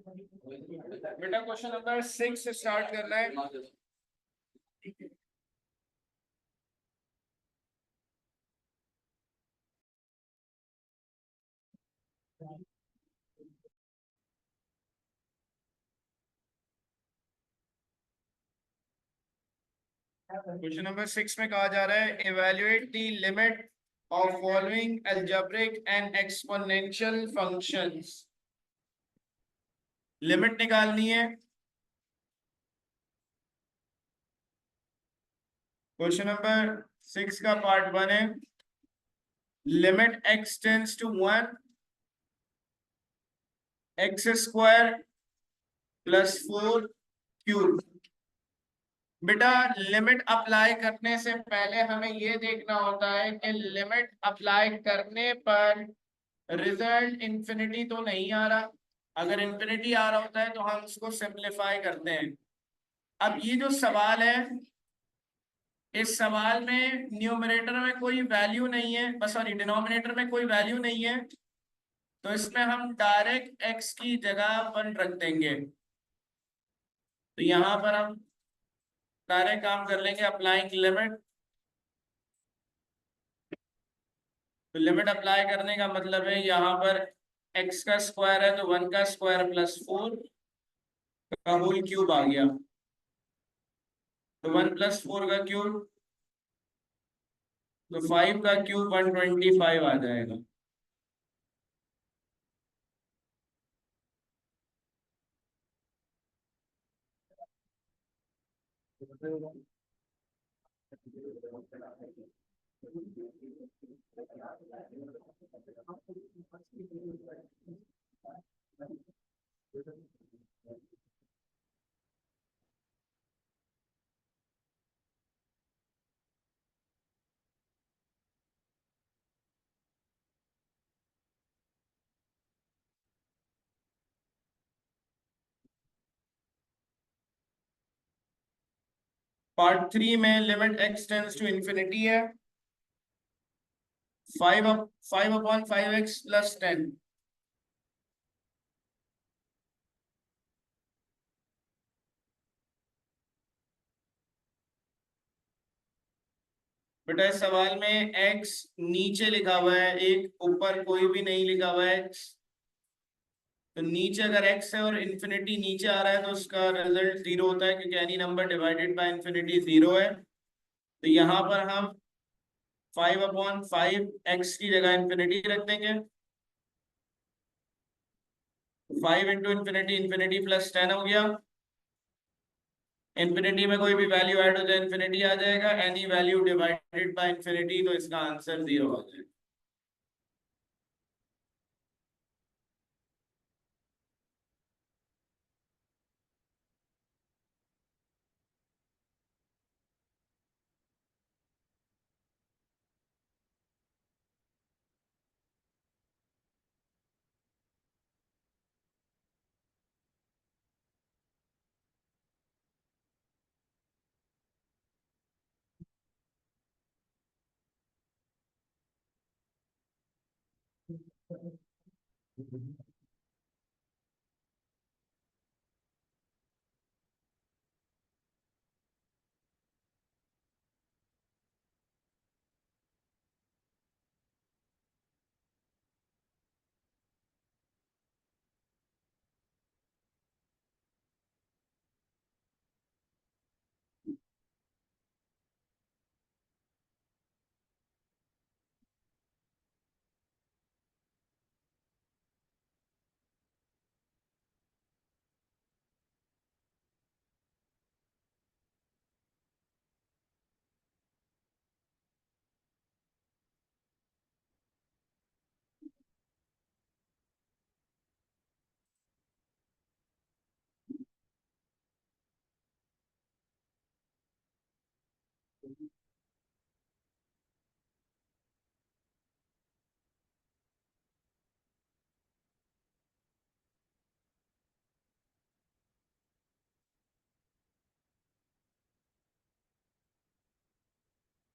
बेटा question number 6 से start करना है। क्वेश्चन नंबर 6 में कहा जा रहा है evaluate the limit of following algebraic and exponential functions. Limit निकालनी है। क्वेश्चन नंबर 6 का पार्ट 1 है limit x tends to 1 x square plus 4 cube. बेटा लिमिट अप्लाई करने से पहले हमें ये देखना होता है कि लिमिट अप्लाई करने पर रिजल्ट इंफिनिटी तो नहीं आ रहा। अगर इंफिनिटी आ रहा होता है तो हम उसको सिंपलीफाई करते हैं। अब ये जो सवाल है, इस सवाल में न्यूमरेटर में कोई वैल्यू नहीं है, सॉरी डिनोमिनेटर में कोई वैल्यू नहीं है, तो इसमें हम डायरेक्ट x की जगह 1 रख देंगे। तो यहां पर हम डायरेक्ट काम कर लेंगे अप्लाइंग लिमिट। तो लिमिट अप्लाई करने का मतलब है यहाँ पर x का स्क्वायर है तो 1 का स्क्वायर प्लस 4 का होल क्यूब आ गया। तो 1 प्लस 4 का क्यूब, तो 5 का क्यूब 125 आ जाएगा। पार्ट 3 में limit x tends to infinity है 5/5x प्लस 10। बेटा इस सवाल में x नीचे लिखा हुआ है, एक ऊपर कोई भी नहीं लिखा हुआ है x। तो नीचे अगर x है और इंफिनिटी नीचे आ रहा है तो उसका रिजल्ट 0 होता है, क्योंकि any number divided by infinity 0 है। तो यहाँ पर हम 5/5 x की जगह इंफिनिटी रख देंगे। 5 इंटू इंफिनिटी, इंफिनिटी प्लस 10 हो गया। इंफिनिटी में कोई भी वैल्यू ऐड हो जाए इंफिनिटी आ जाएगा, any value divided by infinity तो इसका आंसर 0 आ जाएगा।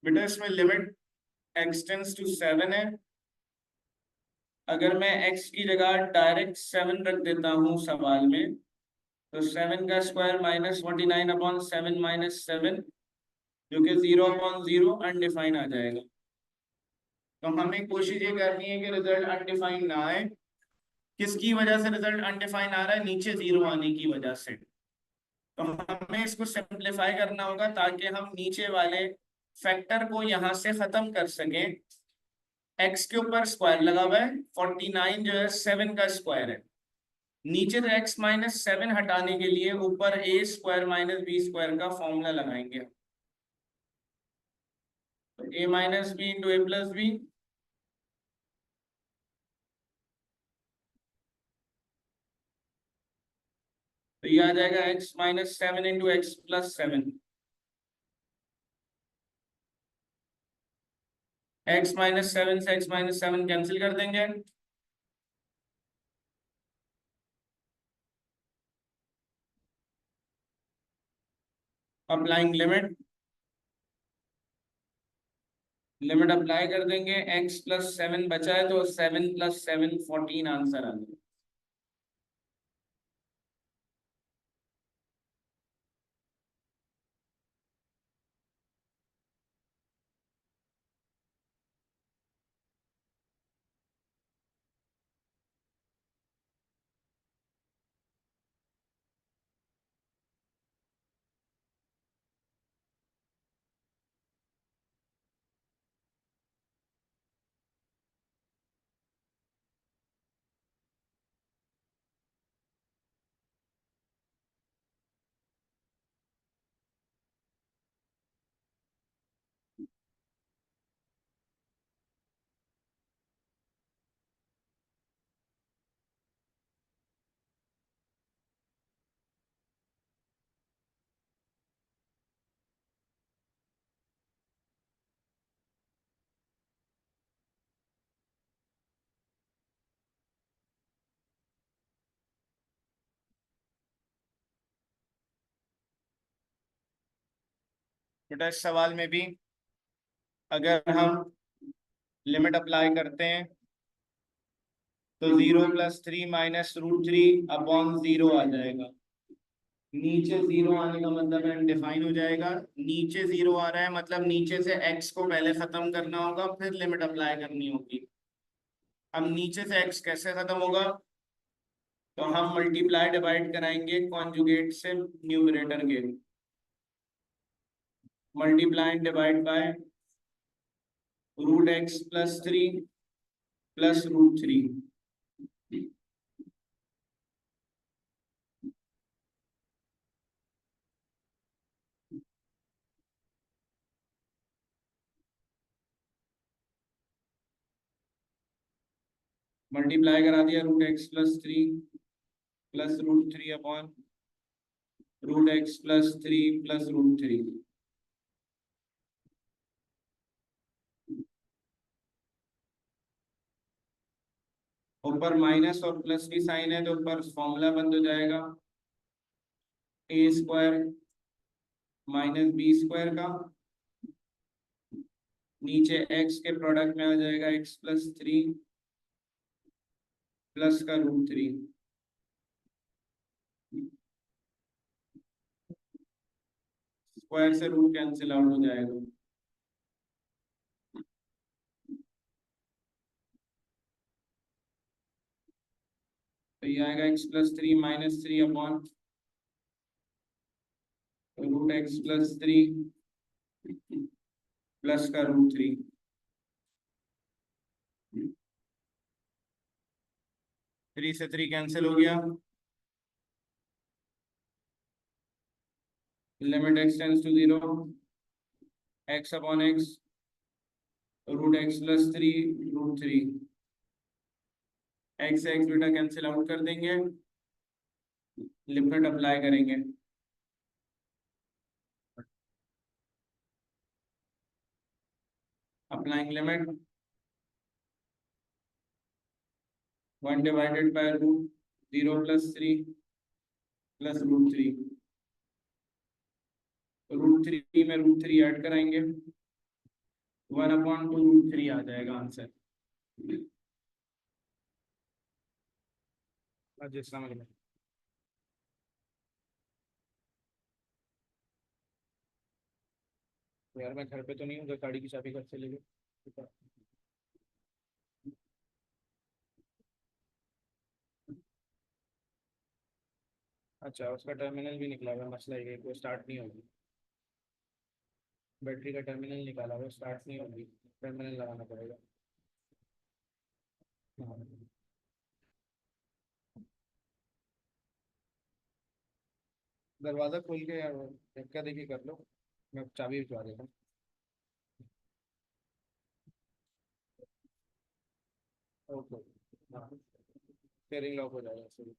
बेटा इसमें लिमिट x टेंड्स टू 7 है। अगर मैं x की जगह डायरेक्ट 7 रख देता हूँ सवाल में, तो 7 का स्क्वायर -49/7 जो कि 0/0 अनडिफाइन आ जाएगा। तो हमें कोशिश ये करनी है कि रिजल्ट अनडिफाइन ना आए। किसकी वजह से रिजल्ट अनडिफाइन आ रहा है? नीचे 0 आने की वजह से। तो हमें इसको सिंप्लीफाई करना होगा ताकि हम नीचे वाले फैक्टर को यहां से खत्म कर सकें। x के ऊपर स्क्वायर लगा हुआ है, 49 जो है 7 का स्क्वायर है। नीचे से x-7 हटाने के लिए ऊपर a² - b² का फॉर्मूला लगाएंगे। तो a - b × a + b, तो ये आ जाएगा x - 7 × x + 7। x - 7 से x - 7 कैंसिल कर देंगे। अप्लाइंग लिमिट, लिमिट अप्लाई कर देंगे। x + 7 बचा है तो 7 + 7 14 आंसर आ जाएगा। बेटा इस सवाल में भी अगर हम लिमिट अप्लाई करते हैं तो 0 + 3 - √3/0 आ जाएगा। नीचे 0 आने का मतलब है अनडिफाइन हो जाएगा। नीचे 0 आ रहा है मतलब नीचे से x को पहले खत्म करना होगा, फिर लिमिट अप्लाई करनी होगी। अब नीचे से x कैसे खत्म होगा? तो हम मल्टीप्लाई डिवाइड कराएंगे कॉन्जुगेट से न्यूमरेटर के। Multiply divide by √x + 3 + √3। Multiply करा दिया √x + 3 + √3 अपॉन √x + 3 + √3। ऊपर माइनस और प्लस की साइन है तो ऊपर फॉर्मूला बंद हो जाएगा। a² - b² का, नीचे x के प्रोडक्ट में आ जाएगा x + 3 प्लस का √3। स्क्वायर से रूट कैंसिल आउट हो जाएगा। तो ये आएगा x + 3 - 3 अपॉन √x + 3 प्लस का √3। 3 से 3 कैंसिल हो गया। Limit x tends to 0, x upon x √x + 3 √3। x से x बेटा कैंसिल आउट कर देंगे, लिमिट अप्लाई करेंगे। Applying limit 1 divided by √0 + 3 + √3। √3 में √3 ऐड कराएंगे, 1/2 √3 आ जाएगा आंसर। हाँ जी, अस्सलाम वालेकुम। यार मैं घर पे तो नहीं हूँ, गाड़ी की चाबी घर से ले गए। अच्छा, उसका टर्मिनल भी निकला हुआ है, मसला ये है कि वो स्टार्ट नहीं होगी। बैटरी का टर्मिनल निकाला हुआ, स्टार्ट नहीं होगी, टर्मिनल लगाना पड़ेगा। हाँ। दरवाज़ा खोल के यार धक्का देखी कर लो, मैं चाबी भिजवा देता हूँ। ओके। हाँ, स्टेयरिंग लॉक हो जाएगा सही।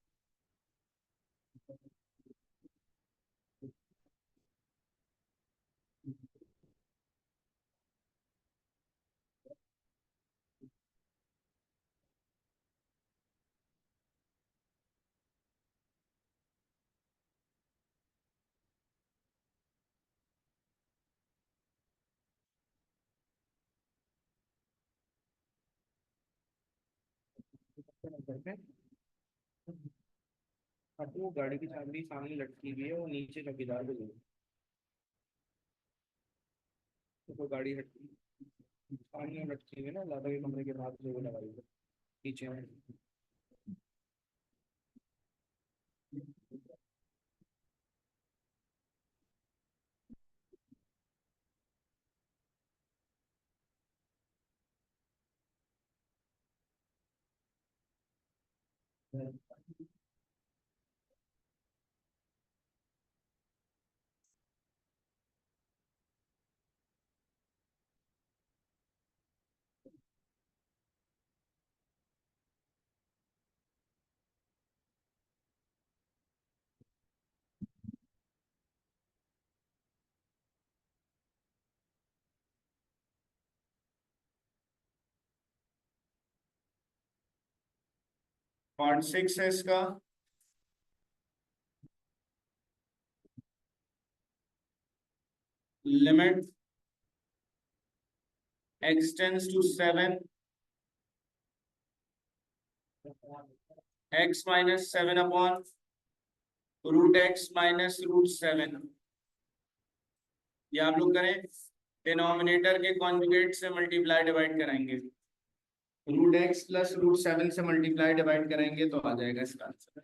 अब वो गाड़ी की चाबी सामने लटकी हुई है, वो नीचे चौकीदार को दी। तो वो गाड़ी हटकी सामने लटकी हुई है ना, लादा के कमरे के बाहर जो वो लगाई है पीछे में। पार्ट 6 है इसका। Limit x tends to 7, x minus 7 upon root x minus root 7। ये आप लोग करें, डिनोमिनेटर के कॉन्जुगेट से मल्टीप्लाई डिवाइड कराएंगे। रूट एक्स प्लस रूट 7 से मल्टीप्लाई डिवाइड करेंगे तो आ जाएगा इसका आंसर।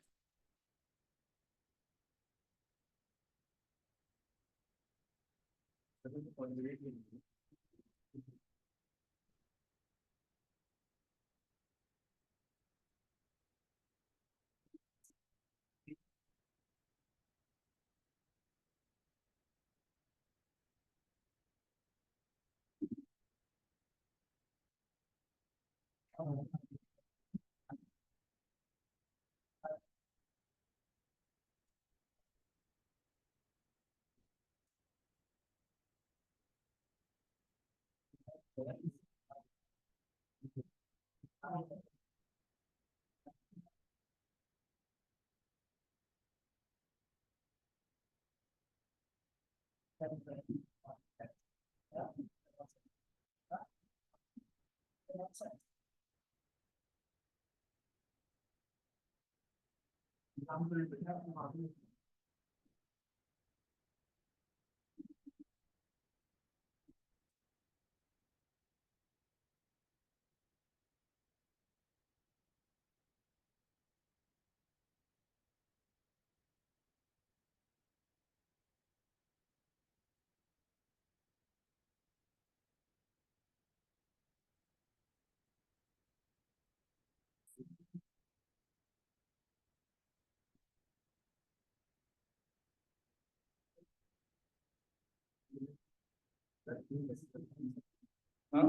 हाँ,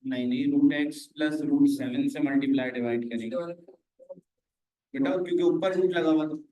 नहीं नहीं, रूट एक्स प्लस रूट 7 से मल्टीप्लाई डिवाइड करेंगे बेटा, क्योंकि ऊपर रूट लगा हुआ तो।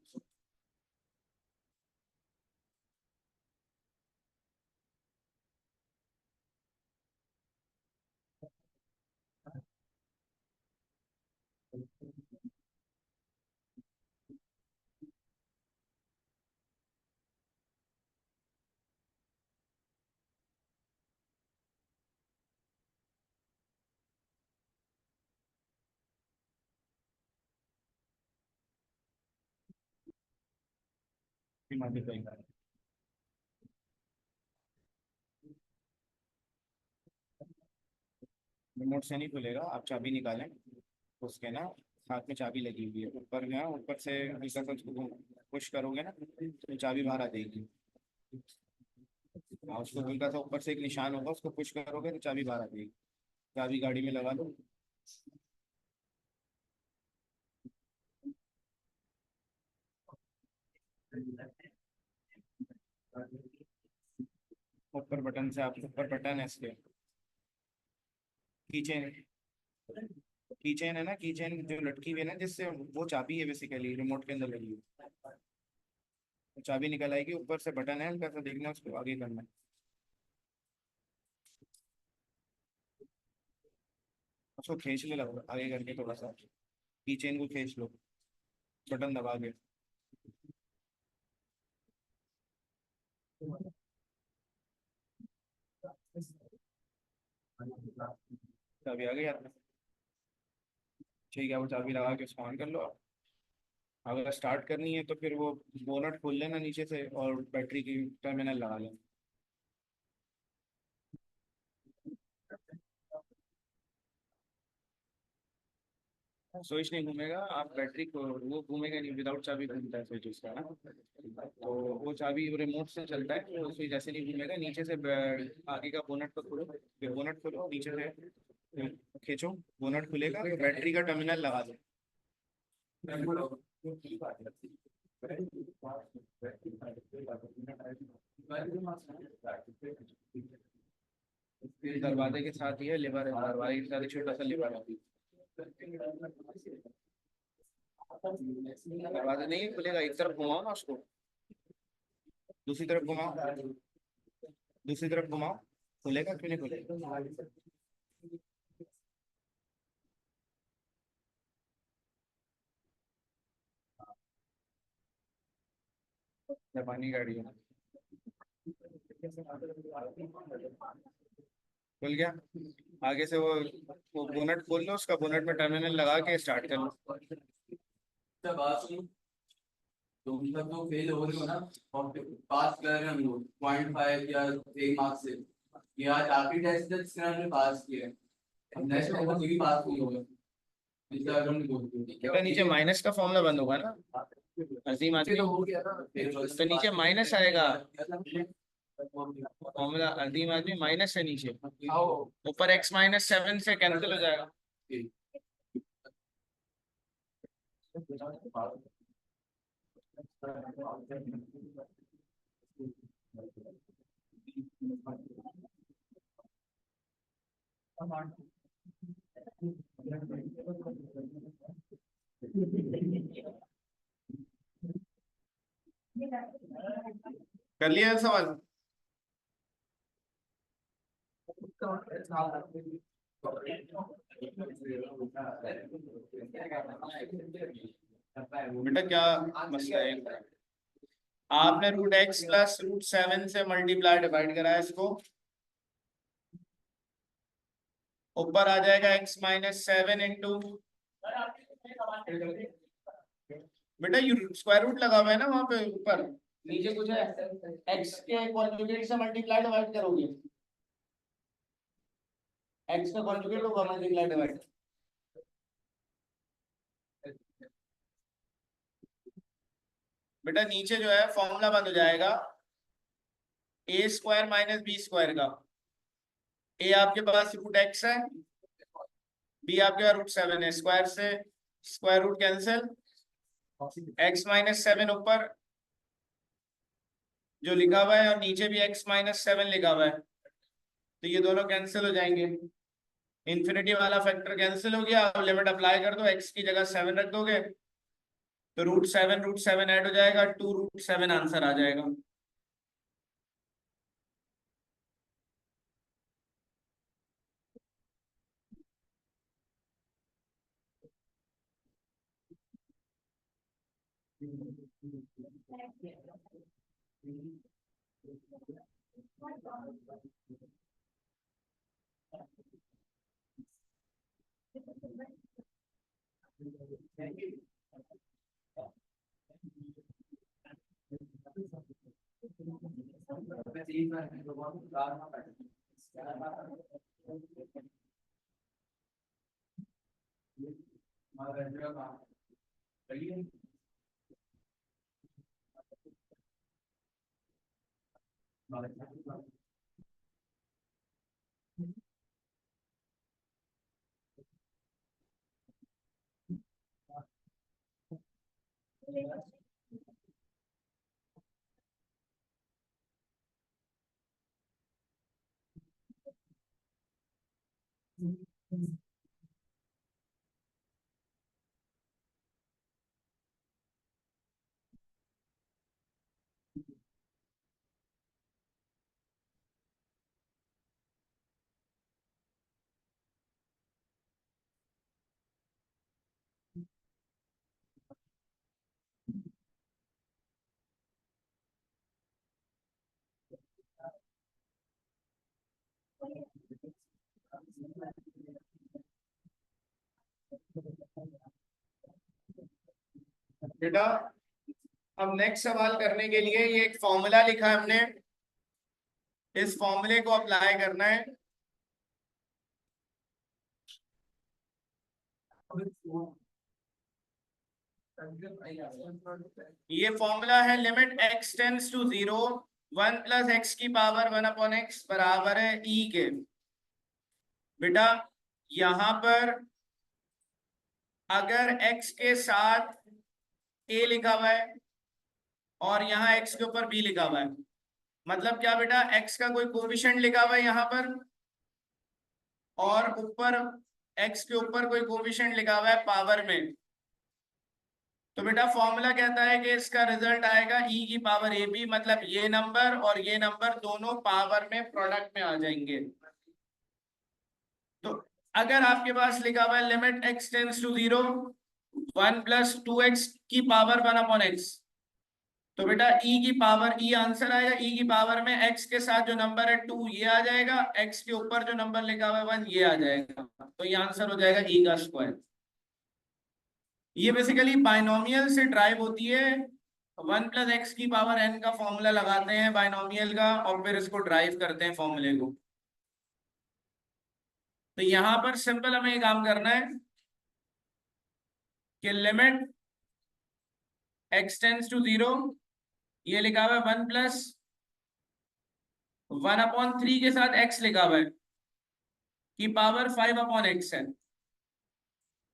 रिमोट से नहीं खुलेगा, आप चाबी निकालें, उसके ना हाथ में चाबी लगी हुई है, ऊपर में ऊपर से हल्का सा उसको पुश करोगे ना तो चाबी बाहर आ जाएगी। हाँ, उसको हल्का सा ऊपर से एक निशान होगा, उसको पुश करोगे तो चाबी बाहर आ जाएगी। चाबी गाड़ी में लगा दो। ऊपर बटन से, आप ऊपर बटन है इसके, कीचेन, कीचेन है ना, कीचेन जो लटकी हुई है ना जिससे, वो चाबी है बेसिकली, रिमोट के अंदर लगी है। तो चाबी निकल आएगी, ऊपर से बटन है, हल्का सा देखना है, उसको आगे करना है। उसको खींच ले लो आगे करके थोड़ा सा, कीचेन को खींच लो, बटन दबा के। चाबी आ गई हाथ में। ठीक है, वो चाबी लगा के उसको ऑन कर लो आप। अगर स्टार्ट करनी है तो फिर वो बोनट खोल लेना नीचे से और बैटरी की टर्मिनल लगा लेना। स्विच नहीं घूमेगा, आप बैटरी को, वो घूमेगा नहीं, विदाउट चाबी घूमता है स्विच उसका ना। तो वो चाबी रिमोट से चलता है, तो स्विच ऐसे नहीं घूमेगा। नीचे से आगे का बोनट को खोलो, फिर बोनट खोलो नीचे से, खींचो, बोनट खुलेगा, बैटरी का टर्मिनल लगा दो। दरवाजे के साथ ही है लिवर है, दरवाजे के साथ ही छोटा सा लिवर है। दरवाजा नहीं खुलेगा, एक तरफ घुमाओ ना उसको, दूसरी तरफ घुमाओ, दूसरी तरफ घुमाओ, खुलेगा क्यों नहीं खुलेगा। जापानी गाड़ी है। खुल गया। आगे से वो बोनट खोल लो, उसका बोनट में टर्मिनल लगा के स्टार्ट कर लो। बात सुनो, तो उनका तो फेल हो रही हो ना, और पास कर रहे हैं हम लोग 0.5 या 1 मार्क्स से। ये आज आखिरी टेस्ट है जिसमें हमने पास किया है। अब नेक्स्ट टाइम तो भी पास नहीं होगा, इसका अगर हम बोलते हैं बेटा नीचे माइनस का फॉर्मूला बंद होगा ना, अजीम आदमी, तो हो गया ना फिर तो नीचे माइनस आएगा। फॉर्मूला अजीम आदमी माइनस है नीचे, आओ। ऊपर x-7 से कैंसिल हो जाएगा। कर लिया है सवाल। बेटा क्या मसला है, आपने √x+√7 से मल्टीप्लाई डिवाइड करा है इसको, ऊपर आ जाएगा x-7 इंटू, बेटा यू स्क्वायर रूट लगा हुआ है ना वहां पे ऊपर, नीचे कुछ है, x के कॉन्जुगेट से मल्टीप्लाई डिवाइड करोगे, x का कॉन्जुगेट होगा मल्टीप्लाई डिवाइड। बेटा नीचे जो है फॉर्मूला बंद हो जाएगा, a² - b² का। a आपके पास √x है, b आपके पास √7 है, स्क्वायर से स्क्वायर रूट कैंसिल, x-7 ऊपर जो लिखा हुआ है और नीचे भी x-7 लिखा हुआ है, तो ये दोनों कैंसिल हो जाएंगे, इन्फिनिटी वाला फैक्टर कैंसिल हो गया। अब लिमिट अप्लाई कर दो, x की जगह 7 रख दोगे तो √7 ऐड हो जाएगा, 2√7 आंसर आ जाएगा। बेटा अब नेक्स्ट सवाल करने के लिए ये एक फॉर्मूला लिखा है हमने, इस फॉर्मूले को अप्लाई करना है। ये फॉर्मूला है limit x tends to 0 1 plus x की पावर 1 अपॉन एक्स बराबर है e के। बेटा यहां पर अगर x के साथ a लिखा हुआ है और यहाँ x के ऊपर b लिखा हुआ है, मतलब क्या बेटा, x का कोई कोफिशिएंट लिखा हुआ है यहाँ पर और ऊपर x के ऊपर कोई कोफिशिएंट लिखा हुआ है पावर में, तो बेटा फॉर्मूला कहता है कि इसका रिजल्ट आएगा e की पावर ए बी, मतलब ये नंबर और ये नंबर दोनों पावर में प्रोडक्ट में आ जाएंगे। तो अगर आपके पास लिखा हुआ है limit x tends to 0 1 plus 2x की पावर 1 अपॉन एक्स, तो बेटा e की पावर e आंसर आएगा, e की पावर में x के साथ जो नंबर है 2 ये आ जाएगा, x के ऊपर जो नंबर लिखा हुआ है 1 ये आ जाएगा, तो ये आंसर हो जाएगा e का स्क्वायर। ये बेसिकली बाइनोमियल से ड्राइव होती है, 1 प्लस एक्स की पावर n का फॉर्मूला लगाते हैं बाइनोमियल का और फिर इसको ड्राइव करते हैं फॉर्मूले को। तो यहां पर सिंपल हमें ये काम करना है कि लिमिट x टेंड्स टू 0, ये लिखा हुआ है 1 प्लस 1 अपॉन 3 के साथ x लिखा हुआ है की पावर 5 अपॉन एक्स है।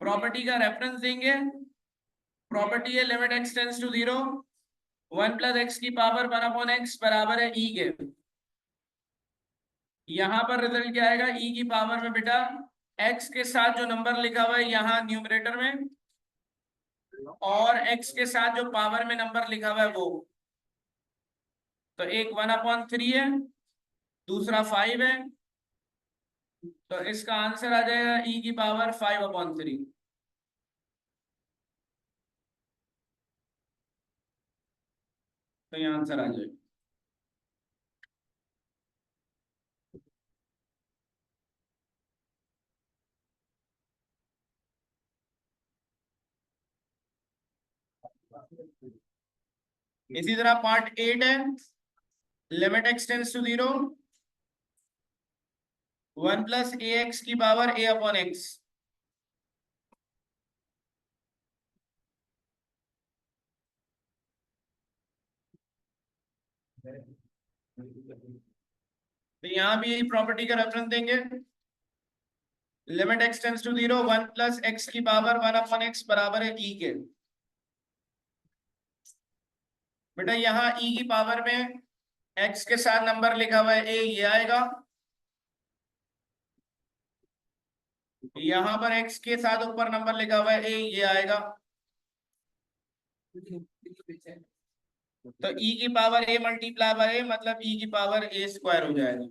प्रॉपर्टी का रेफरेंस देंगे, प्रॉपर्टी है limit x tends to 0 1 plus x की पावर 1 अपॉन एक्स बराबर है e के। यहां पर रिजल्ट क्या आएगा, e की पावर में बेटा x के साथ जो नंबर लिखा हुआ है यहाँ न्यूमरेटर में और x के साथ जो पावर में नंबर लिखा हुआ है वो, तो एक 1 अपॉन 3 है, दूसरा 5 है, तो इसका आंसर आ जाएगा e की पावर 5 अपॉन 3। तो ये आंसर आ जाएगा। इसी तरह पार्ट 8 है, limit x tends to 0 1 plus a x की पावर a अपॉन एक्स, तो यहां भी यही प्रॉपर्टी का रेफरेंस देंगे, limit x tends to 0 1 plus x की पावर 1 अपॉन एक्स बराबर है e के। बेटा यहाँ e की पावर में x के साथ नंबर लिखा हुआ है a, ये आएगा, यहाँ पर x के साथ ऊपर नंबर लिखा हुआ है a, ये आएगा, तो e की power a multiply by a मतलब e की पावर a स्क्वायर हो जाएगा।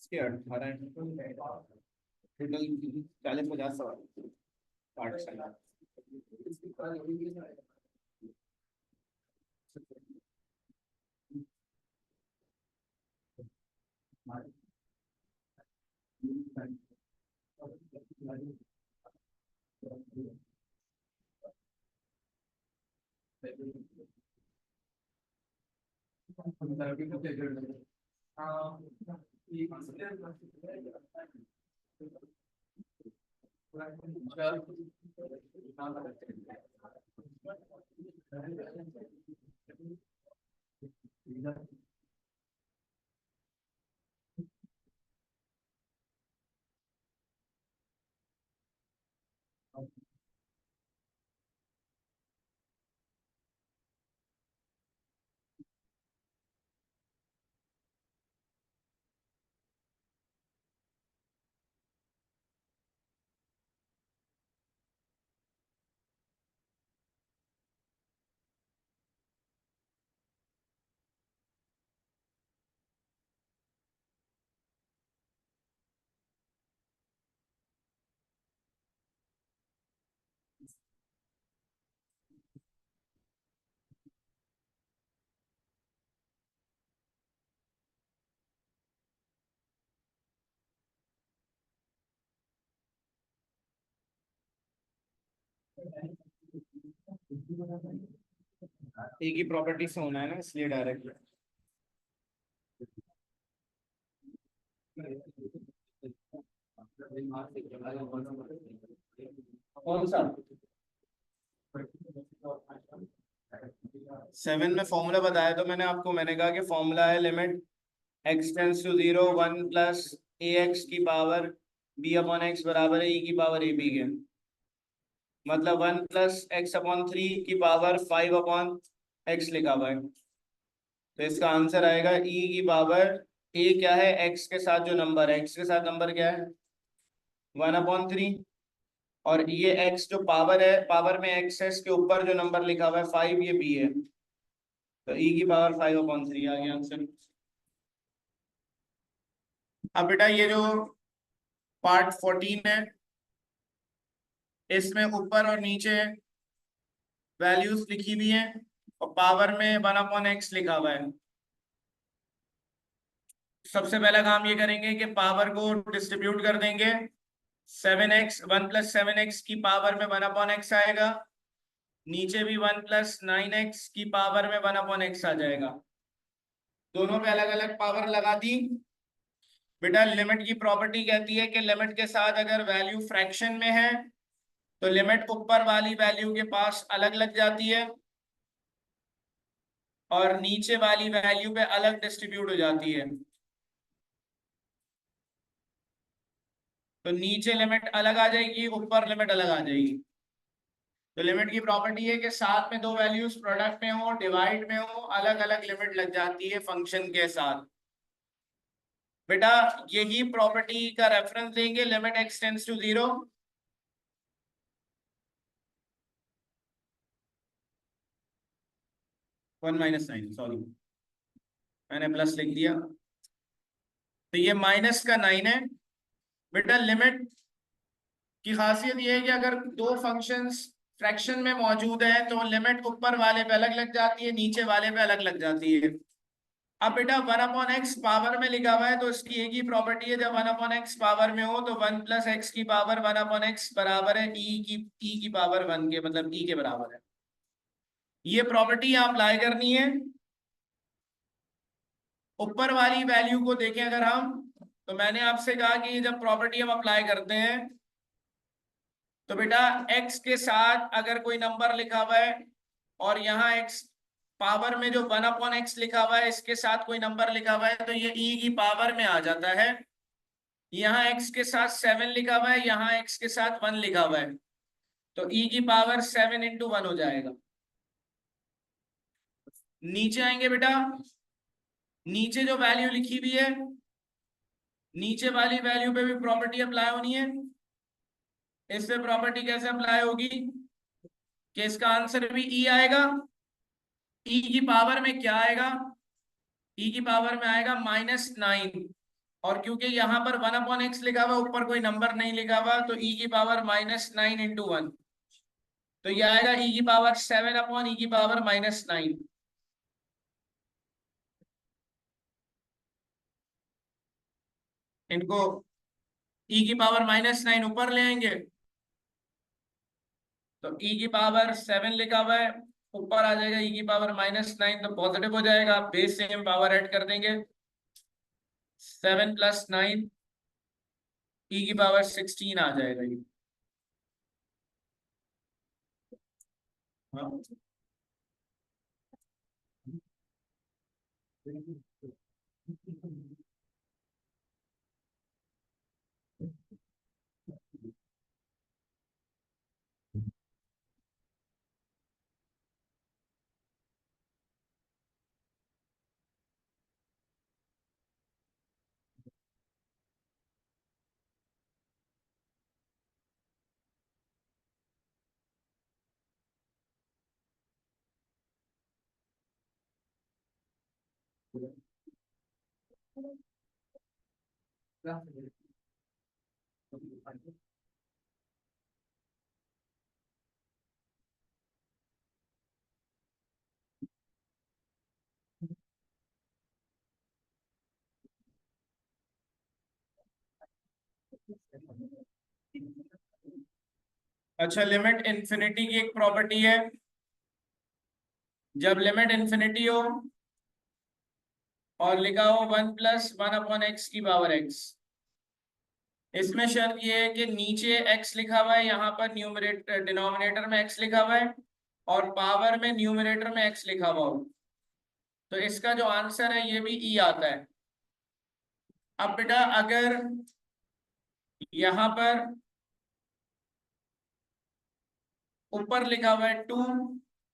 इसके 18 टोटल 40-50 सवाल पार्ट से। 1 ही प्रॉपर्टी से होना है ना, इसलिए डायरेक्ट। कौन सा 7 में फॉर्मूला बताया तो मैंने आपको, मैंने कहा कि फॉर्मूला है limit x tends to 0 1 plus ax की पावर b अपॉन x बराबर है e की पावर ab के, मतलब 1 प्लस x अपॉन 3 की पावर 5 अपॉन x लिखा हुआ है। तो इसका आंसर आएगा e की पावर, a क्या है, x के साथ जो नंबर है, x के साथ नंबर क्या है 1/3, और ये x जो पावर है, पावर में x है, इसके ऊपर जो नंबर लिखा हुआ है 5, ये b है, तो e की पावर 5/3 आ गया आंसर। अब बेटा ये जो पार्ट 14 है, इसमें ऊपर और नीचे वैल्यूज लिखी हुई हैं और पावर में 1/x लिखा हुआ है। सबसे पहला काम ये करेंगे कि पावर को डिस्ट्रीब्यूट कर देंगे। 7x 1 प्लस 7x की पावर में 1/x आएगा, नीचे भी 1 प्लस 9x की पावर में 1/x आ जाएगा। दोनों पे अलग अलग पावर लगा दी। बेटा लिमिट की प्रॉपर्टी कहती है कि लिमिट के साथ अगर वैल्यू फ्रैक्शन में है तो लिमिट ऊपर वाली वैल्यू के पास अलग लग जाती है और नीचे वाली वैल्यू पे अलग डिस्ट्रीब्यूट हो जाती है। तो नीचे लिमिट अलग आ जाएगी, ऊपर लिमिट अलग आ जाएगी। तो लिमिट की प्रॉपर्टी है कि साथ में दो वैल्यूज प्रोडक्ट में हो, डिवाइड में हो, अलग अलग लिमिट लग जाती है फंक्शन के साथ। बेटा यही प्रॉपर्टी का रेफरेंस देंगे limit x tends to 0। 1 - 9, sorry मैंने प्लस लिख दिया, तो ये माइनस का 9 है। बेटा लिमिट की खासियत ये है कि अगर दो फंक्शंस फ्रैक्शन में मौजूद है तो लिमिट ऊपर वाले पे अलग लग जाती है, नीचे वाले पे अलग लग जाती है। अब बेटा 1/x पावर में लिखा हुआ है तो इसकी एक ही प्रॉपर्टी है, जब 1/x पावर में हो तो 1 प्लस x की पावर 1/x बराबर है e की पावर 1 के, मतलब e के बराबर है। ये प्रॉपर्टी यहाँ अप्लाई करनी है। ऊपर वाली वैल्यू को देखें अगर हम, तो मैंने आपसे कहा कि जब प्रॉपर्टी हम अप्लाई करते हैं तो बेटा x के साथ अगर कोई नंबर लिखा हुआ है और यहाँ x पावर में जो 1/x लिखा हुआ है इसके साथ कोई नंबर लिखा हुआ है तो ये e की पावर में आ जाता है। यहाँ x के साथ 7 लिखा हुआ है, यहाँ x के साथ 1 लिखा हुआ है, तो e की पावर 7 × 1 हो जाएगा। नीचे आएंगे बेटा, नीचे जो वैल्यू लिखी हुई है नीचे वाली वैल्यू पे भी प्रॉपर्टी अप्लाई होनी है। इससे प्रॉपर्टी कैसे अप्लाई होगी कि इसका आंसर भी ई आएगा। ई की पावर में क्या आएगा, ई की पावर में आएगा -9। और क्योंकि यहाँ पर 1/x लिखा हुआ, ऊपर कोई नंबर नहीं लिखा हुआ, तो ई की पावर -9 इंटू 1, तो ये आएगा ई की पावर 7/e की पावर -9। इनको ई की पावर -9 ऊपर ले आएंगे, तो ई की पावर 7 लिखा हुआ है, ऊपर आ जाएगा ई की पावर -9, तो पॉजिटिव हो जाएगा, बेस सेम पावर ऐड कर देंगे, 7 + 9 ई की पावर 16 आ जाएगा ये। हाँ। अच्छा, लिमिट इन्फिनिटी की एक प्रॉपर्टी है, जब लिमिट इन्फिनिटी हो और लिखा हो 1 + 1/x की पावर x, इसमें शर्त ये है कि नीचे x लिखा हुआ है, यहाँ पर न्यूमरेटर डिनोमिनेटर में x लिखा हुआ है, और पावर में न्यूमरेटर में x लिखा हुआ हो, तो इसका जो आंसर है ये भी ई आता है। अब बेटा अगर यहाँ पर ऊपर लिखा हुआ है 2,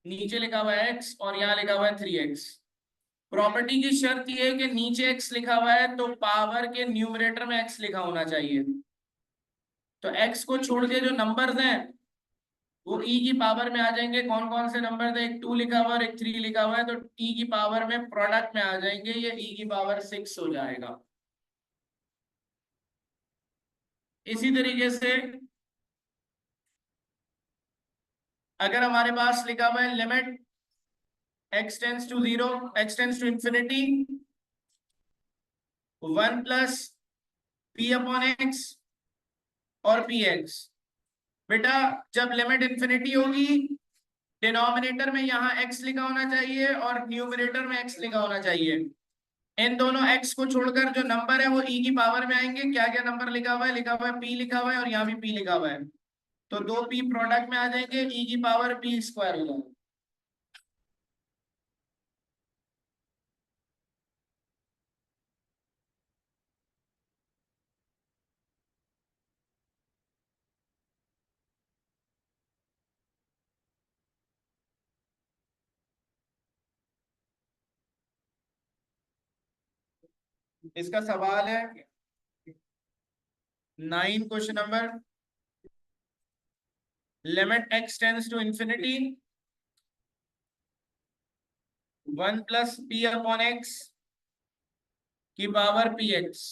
नीचे लिखा हुआ है x, और यहाँ लिखा हुआ है 3x, प्रॉपर्टी की शर्त ये है कि नीचे x लिखा हुआ है तो पावर के न्यूमरेटर में x लिखा होना चाहिए। तो x को छोड़ के जो नंबर्स हैं वो e की पावर में आ जाएंगे। कौन कौन से नंबर थे, एक 2 लिखा हुआ और एक 3 लिखा हुआ है, तो e की पावर में प्रोडक्ट में आ जाएंगे, ये e की पावर 6 हो जाएगा। इसी तरीके से अगर हमारे पास लिखा हुआ है limit x tends to 0, x tends to infinity 1 + p/x और px, बेटा जब लिमिट इंफिनिटी होगी डिनोमिनेटर में यहाँ x लिखा होना चाहिए और न्यूमरेटर में x लिखा होना चाहिए। इन दोनों x को छोड़कर जो नंबर है वो e की पावर में आएंगे। क्या क्या नंबर लिखा हुआ है, लिखा हुआ है p लिखा हुआ है और यहाँ भी p लिखा हुआ है, तो दो p प्रोडक्ट में आ जाएंगे, e की पावर p² हो जाएगा। इसका सवाल है 9, question number, limit x tends to infinity 1 + p/x की पावर px,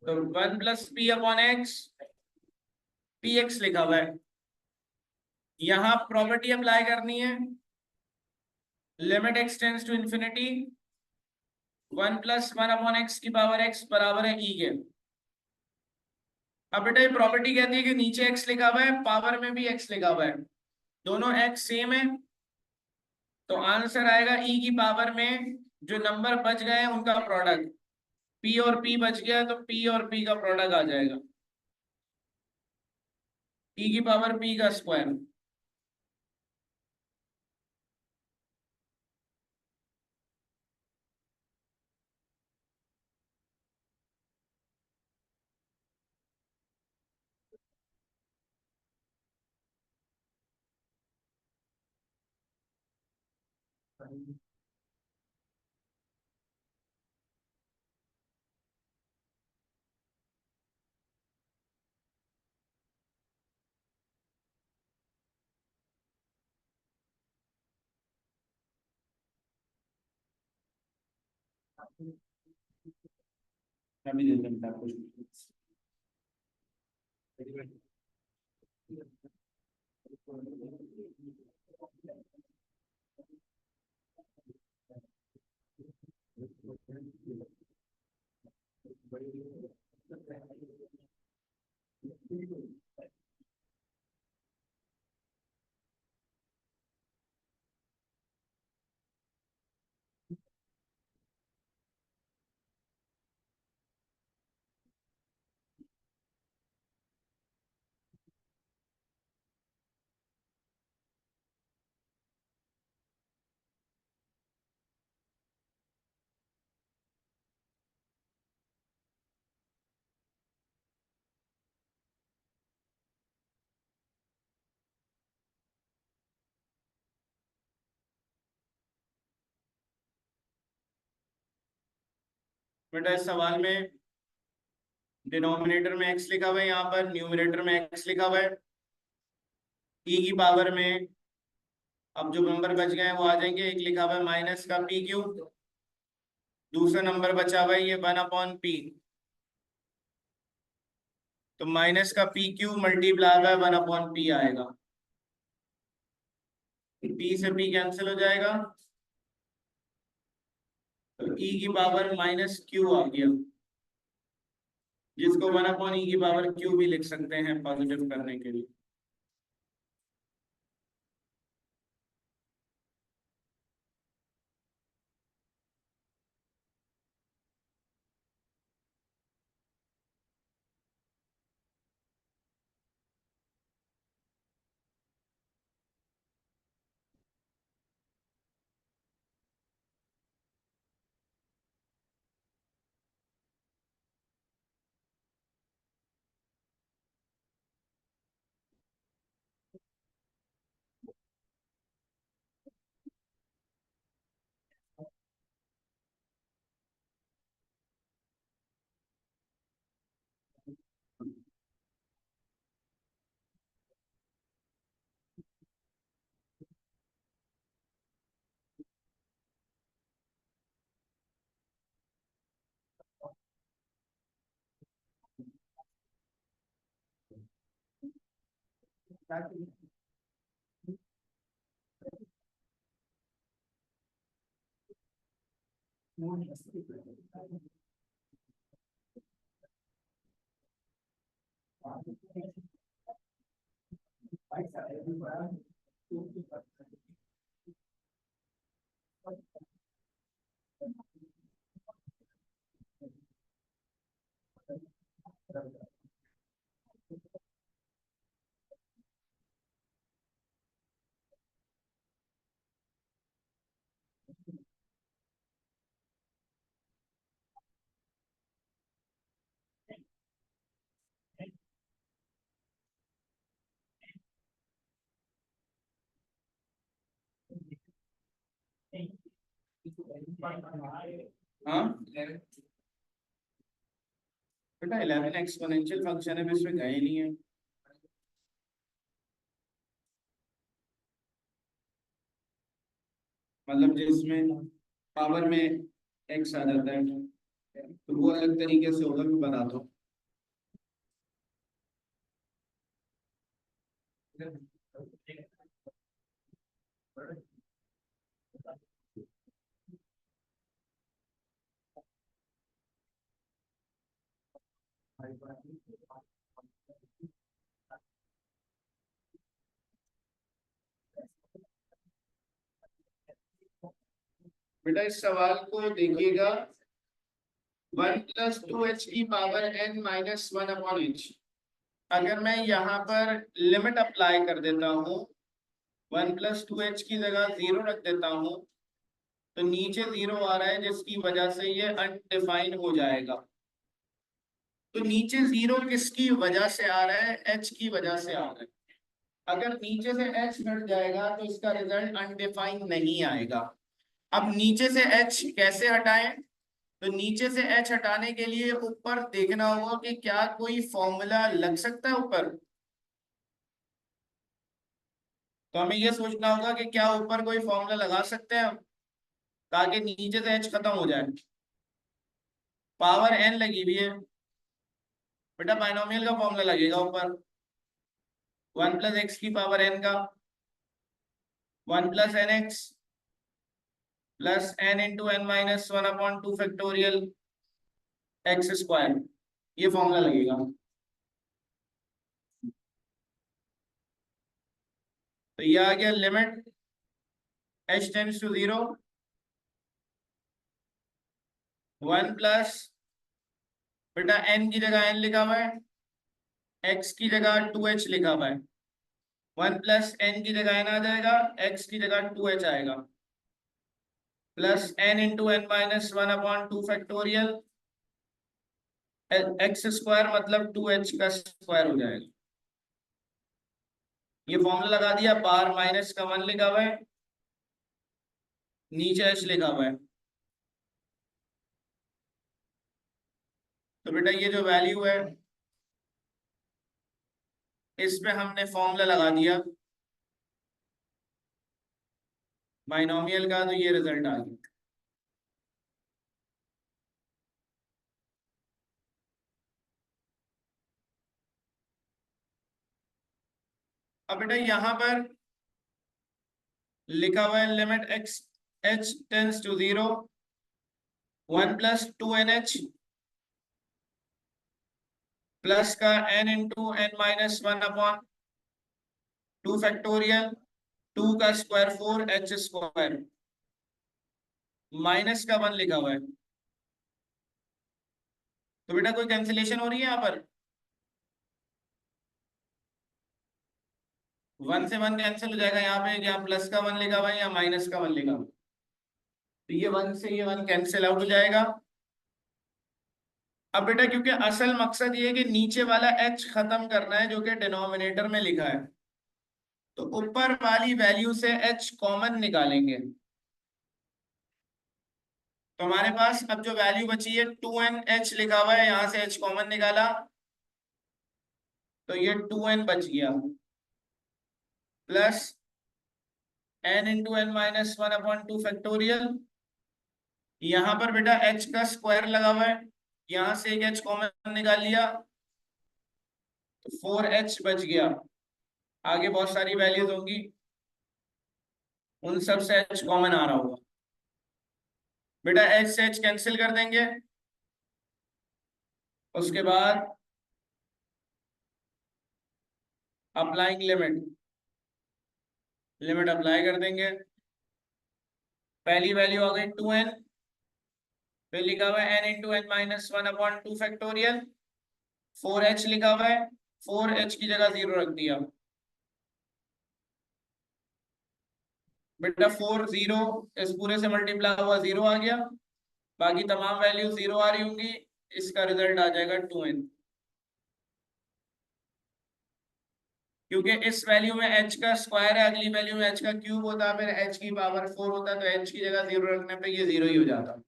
तो 1 + p/x px लिखा हुआ है, यहाँ प्रॉपर्टी अप्लाई करनी है, limit x tends to infinity 1 + 1/x की पावर x बराबर है e के। अब बेटा ये प्रॉपर्टी कहती है कि नीचे x लिखा हुआ है, पावर में भी x लिखा हुआ है, दोनों x सेम है, तो आंसर आएगा e की पावर में जो नंबर बच गए हैं उनका प्रोडक्ट, p और p बच गया तो p और p का प्रोडक्ट आ जाएगा, e की पावर p का स्क्वायर। अभी दे देता हूँ कुछ। बेटा इस सवाल में डिनोमिनेटर में x लिखा हुआ है, यहाँ पर न्यूमरेटर में x लिखा हुआ है। e की पावर में अब जो नंबर बच गए हैं वो आ जाएंगे। एक लिखा हुआ है माइनस का पी क्यू, दूसरा नंबर बचा हुआ है ये 1/p। तो माइनस का P Q multiply by 1/p आएगा। p से p कैंसिल हो जाएगा, तो e की पावर माइनस क्यू आ गया, जिसको 1/e की पावर क्यू भी लिख सकते हैं पॉजिटिव करने के लिए। हाँ बेटा 11 एक्सपोनेंशियल फंक्शन है, इसमें गए नहीं है। मतलब जिसमें पावर में x आ जाता है, तो वो अलग तरीके से होगा, मैं बता दो। बेटा इस सवाल को देखिएगा, 1 + 2h की पावर n-1/h। अगर मैं यहाँ पर लिमिट अप्लाई कर देता हूँ, 1 + 2h की जगह 0 रख देता हूँ, तो नीचे 0 आ रहा है, जिसकी वजह से ये अनडिफाइन हो जाएगा। तो नीचे 0 किसकी वजह से आ रहा है? h की वजह से आ रहा है। अगर नीचे से h घट जाएगा तो इसका रिजल्ट अनडिफाइन नहीं आएगा। अब नीचे से h कैसे हटाएं? तो नीचे से h हटाने के लिए ऊपर देखना होगा कि क्या कोई फॉर्मूला लग सकता है ऊपर। तो हमें यह सोचना होगा कि क्या ऊपर कोई फॉर्मूला लगा सकते हैं हम, ताकि नीचे से h खत्म हो जाए। पावर n लगी हुई है बेटा, बाइनोमियल का फॉर्मूला लगेगा ऊपर, 1 + x की पावर n का 1 + nx plus n into n minus 1/2 factorial x², ये फॉर्मूला लगेगा। तो ये आ गया limit h tends to 0, 1 plus बेटा n की जगह n लिखा हुआ है, x की जगह 2h लिखा हुआ है, 1 प्लस n की जगह n आ जाएगा, x की जगह 2h आएगा, plus n into n minus 1/2 factorial x² मतलब 2h का स्क्वायर हो जाएगा। ये फॉर्मूला लगा दिया, बार माइनस का 1 लिखा हुआ है, नीचे h लिखा हुआ है। तो बेटा ये जो वैल्यू है इस पे हमने फॉर्मूला लगा दिया बाइनोमियल का, तो ये रिजल्ट आ गया। अब बेटा यहां पर लिखा हुआ है limit x h tends to 0, 1 + 2nh plus का n into n minus 1/2 factorial 2 का स्क्वायर 4h², माइनस का 1 लिखा हुआ है। तो बेटा कोई कैंसिलेशन हो रही है यहाँ पर, 1 से 1 कैंसिल हो जाएगा, यहाँ पे यहाँ प्लस का 1 लिखा हुआ है, यहाँ माइनस का 1 लिखा हुआ है, तो ये 1 से ये 1 कैंसिल आउट हो जाएगा। अब बेटा क्योंकि असल मकसद ये है कि नीचे वाला h खत्म करना है जो कि डिनोमिनेटर में लिखा है, तो ऊपर वाली वैल्यू से h कॉमन निकालेंगे। तो हमारे पास अब जो वैल्यू बची है 2n h लिखा हुआ है, यहां से h कॉमन निकाला तो ये 2n बच गया, plus n into n minus 1/2 factorial, यहाँ पर बेटा h का स्क्वायर लगा हुआ है, यहां से एक h कॉमन निकाल लिया तो 4h बच गया। आगे बहुत सारी वैल्यूज होंगी, उन सब से h कॉमन आ रहा होगा। बेटा h से h कैंसिल कर देंगे, उसके बाद अप्लाइंग लिमिट, लिमिट अप्लाई कर देंगे। पहली वैल्यू आ गई 2n, फिर लिखा हुआ है n into n minus 1/2 factorial, 4h लिखा हुआ है, 4h की जगह 0 रख दिया। बेटा 4 0 इस पूरे से मल्टीप्लाई हुआ 0 आ गया, बाकी तमाम वैल्यू 0 आ रही होंगी, इसका रिजल्ट आ जाएगा 2n। क्योंकि इस वैल्यू में h का स्क्वायर है, अगली वैल्यू में h का क्यूब होता है, फिर h की पावर 4 होता है, तो h की जगह 0 रखने पे ये 0 ही हो जाता।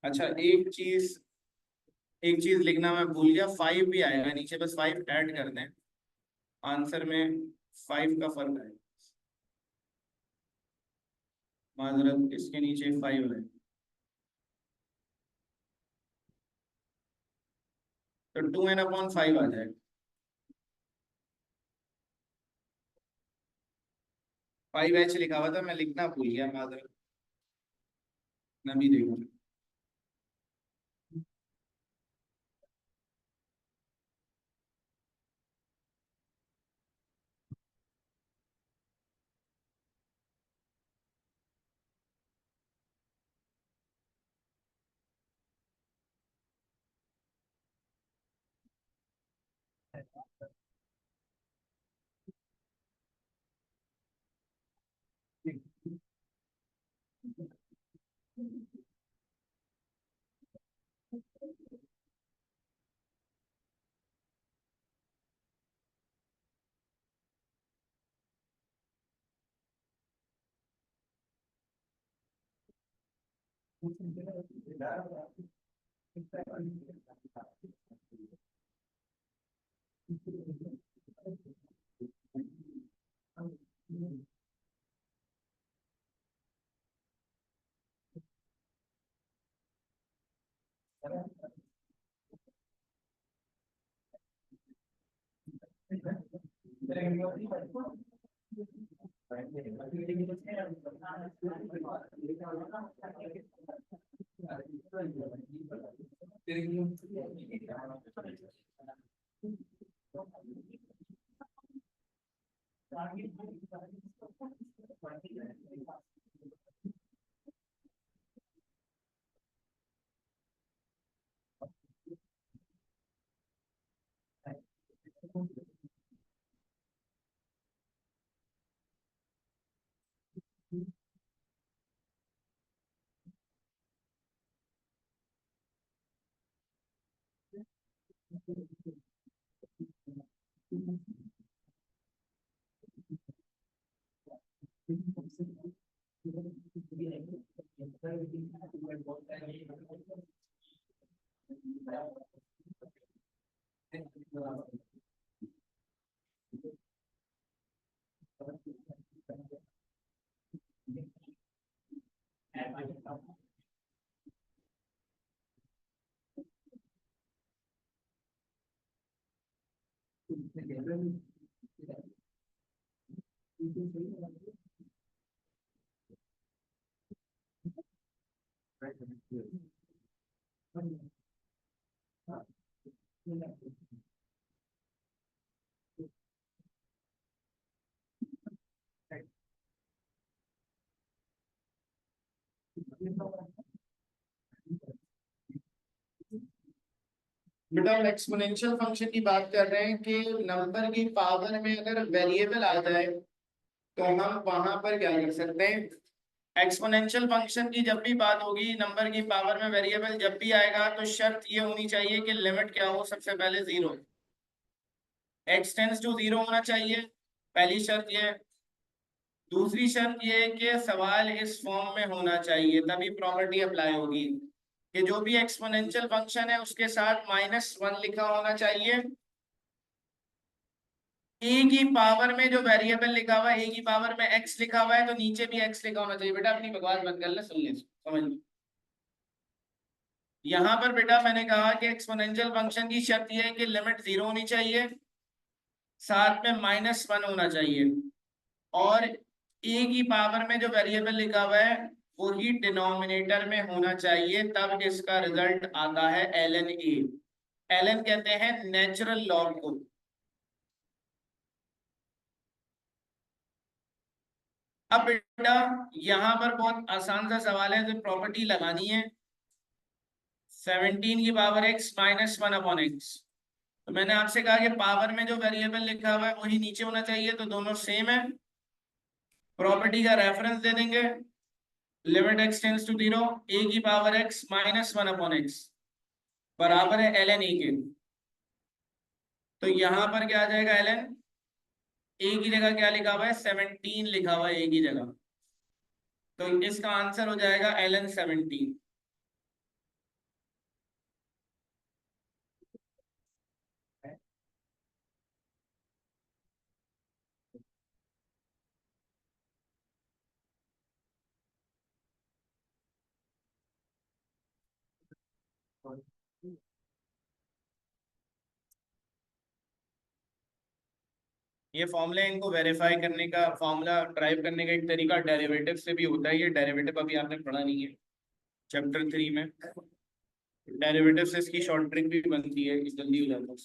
अच्छा एक चीज लिखना मैं भूल गया, 5 भी आएगा नीचे, बस 5 ऐड कर दें आंसर में, 5 का फर्क है, माजरत इसके नीचे 5 है, तो 2n/5 आ जाएगा। 5h लिखा हुआ था, मैं लिखना भूल गया, माजरत, नबी देखो। बेटा हम एक्सपोनेंशियल फंक्शन की बात कर रहे हैं कि नंबर की पावर में अगर वेरिएबल आ जाए तो हम वहां पर क्या कर सकते हैं। एक्सपोनेंशियल फंक्शन की जब भी बात होगी, नंबर की पावर में वेरिएबल जब भी आएगा, तो शर्त ये होनी चाहिए कि लिमिट क्या हो, सबसे पहले zero, x tends to zero होना चाहिए, पहली शर्त ये है। दूसरी शर्त ये है कि सवाल इस फॉर्म में होना चाहिए, तभी प्रॉपर्टी अप्लाई होगी कि जो भी एक्सपोनेंशियल फंक्शन है उसके साथ -1 लिखा होना चाहिए। ए की पावर में जो वेरिएबल लिखा हुआ है, ए की पावर में एक्स लिखा हुआ है, तो नीचे भी एक्स लिखा होना चाहिए। बेटा अपनी बकवास बंद कर ले, सुन ले, समझ लो। यहां पर बेटा मैंने कहा कि एक्सपोनेंशियल फंक्शन की शर्त यह है कि लिमिट जीरो होनी चाहिए, साथ में -1 होना चाहिए, और ए की पावर में जो वेरिएबल लिखा हुआ है वो ही डिनोमिनेटर में होना चाहिए, तब इसका रिजल्ट आता है ln ए। ln कहते हैं नेचुरल लॉग को। अब बेटा यहां पर बहुत आसान सा सवाल है, जो प्रॉपर्टी लगानी है। 17 की पावर x -1/x, तो मैंने आपसे कहा कि पावर में जो वेरिएबल लिखा हुआ है वही नीचे होना चाहिए, तो दोनों सेम है। प्रॉपर्टी का रेफरेंस दे देंगे, limit x tends to 0, a की पावर x -1/x बराबर है ln a के। तो यहां पर क्या आ जाएगा, ln a की जगह क्या लिखा हुआ है, 17 लिखा हुआ है a की जगह, तो इसका आंसर हो जाएगा ln 17। ये फॉर्मूला, इनको वेरीफाई करने का, फॉर्मूला ड्राइव करने का एक तरीका डेरिवेटिव से भी होता है। ये डेरिवेटिव अभी आपने पढ़ा नहीं है चैप्टर 3 में। डेरिवेटिव से इसकी शॉर्ट ट्रिक भी बनती है, जल्दी हो जाता है।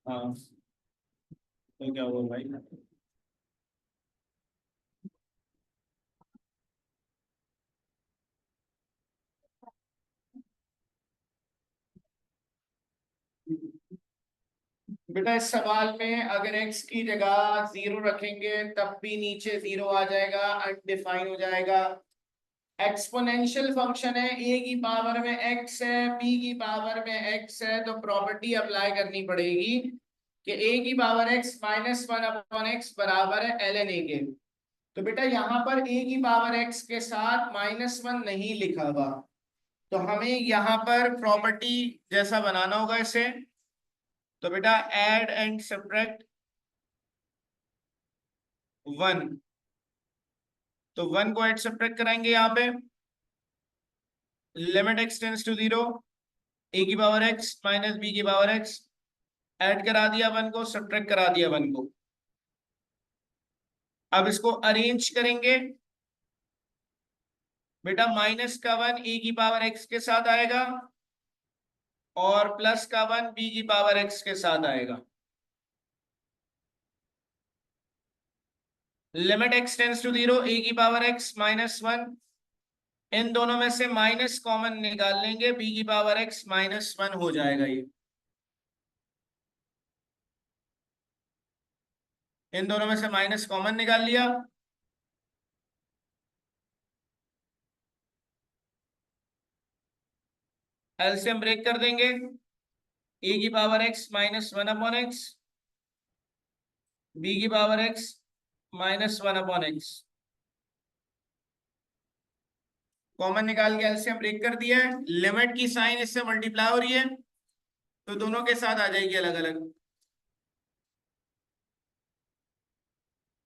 हाँ, तो क्या हुआ भाई? बेटा इस सवाल में अगर x की जगह 0 रखेंगे तब भी नीचे 0 आ जाएगा, अनडिफाइन हो जाएगा। एक्सपोनेंशियल फंक्शन है, a की पावर में x है, b की पावर में x है, तो प्रॉपर्टी अप्लाई करनी पड़ेगी कि a की power x minus one upon x बराबर है ln a के। तो बेटा यहाँ पर a की पावर x के साथ माइनस वन नहीं लिखा हुआ, तो हमें यहाँ पर प्रॉपर्टी जैसा बनाना होगा इसे। तो बेटा ऐड एंड सब्ट्रैक्ट 1, तो 1 को ऐड सब्ट्रैक्ट कराएंगे यहाँ पे। Limit x tends to 0, a की पावर x माइनस b की पावर x, ऐड करा दिया 1 को, सब्ट्रैक्ट करा दिया 1 को। अब इसको अरेंज करेंगे। बेटा माइनस का 1 a की पावर x के साथ आएगा और प्लस का 1 b की पावर x के साथ आएगा। Limit x tends to 0, a की पावर x माइनस 1, इन दोनों में से माइनस कॉमन निकाल लेंगे, b की पावर x माइनस 1 हो जाएगा। ये इन दोनों में से माइनस कॉमन निकाल लिया। एलसीएम ब्रेक कर देंगे, a की power x minus 1 upon x, b की power x minus 1 upon x. Common निकाल के एलसीएम ब्रेक कर दिया है। लिमिट की साइन इससे मल्टीप्लाई हो रही है, तो दोनों के साथ आ जाएगी अलग अलग।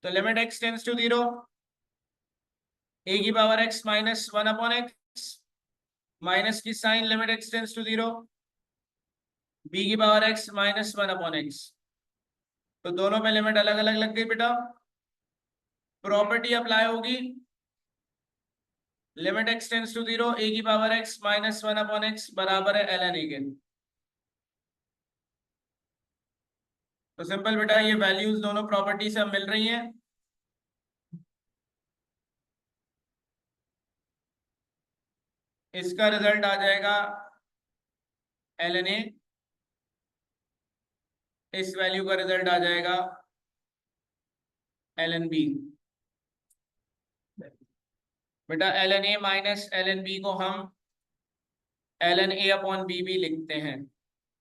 तो limit x tends to 0, a की power x minus 1 upon x, minus की sign limit x tends to 0, b की power x minus 1 upon x. तो दोनों में लिमिट अलग अलग लग गई बेटा। प्रॉपर्टी अप्लाई होगी, limit x tends to 0, a की power x minus 1 upon x बराबर है ln a के। तो सिंपल बेटा, ये वैल्यूज दोनों प्रॉपर्टी से अब मिल रही हैं। इसका रिजल्ट आ जाएगा ln a, इस वैल्यू का रिजल्ट आ जाएगा ln b। बेटा ln a minus ln b को हम ln a अपॉन b भी लिखते हैं।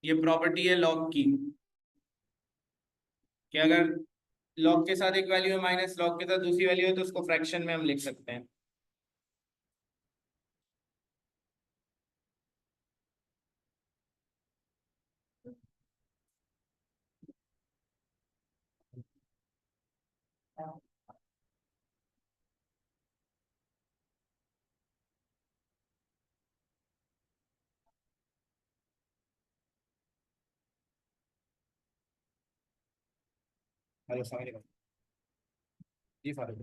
ये प्रॉपर्टी है लॉग की, कि अगर लॉग के साथ एक वैल्यू है माइनस लॉग के साथ दूसरी वैल्यू है तो उसको फ्रैक्शन में हम लिख सकते हैं। हेलो समझ गए जी फारूक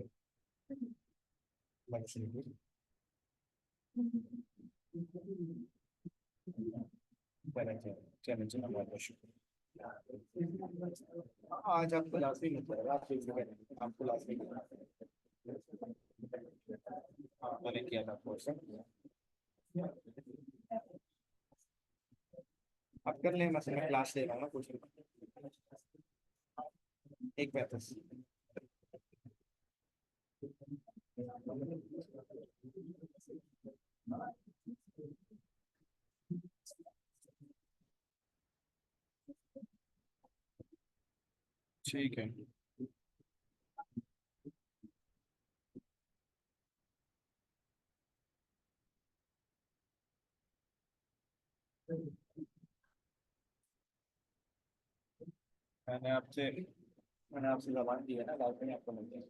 भाई। चलो चलो, बहुत बहुत शुक्रिया। आज आपको क्लास में मिल जाएगा, आप फिक्स करेंगे, आपको क्लास में हाँ मैंने किया था कोर्स। आप कर लें, बस मैं क्लास ले रहा हूँ ना कुछ। एक पैंतीस। ठीक है। मैंने आपसे मैंने आपसे जबान दी है ना, लाइफ में आपको मिल जाएगा।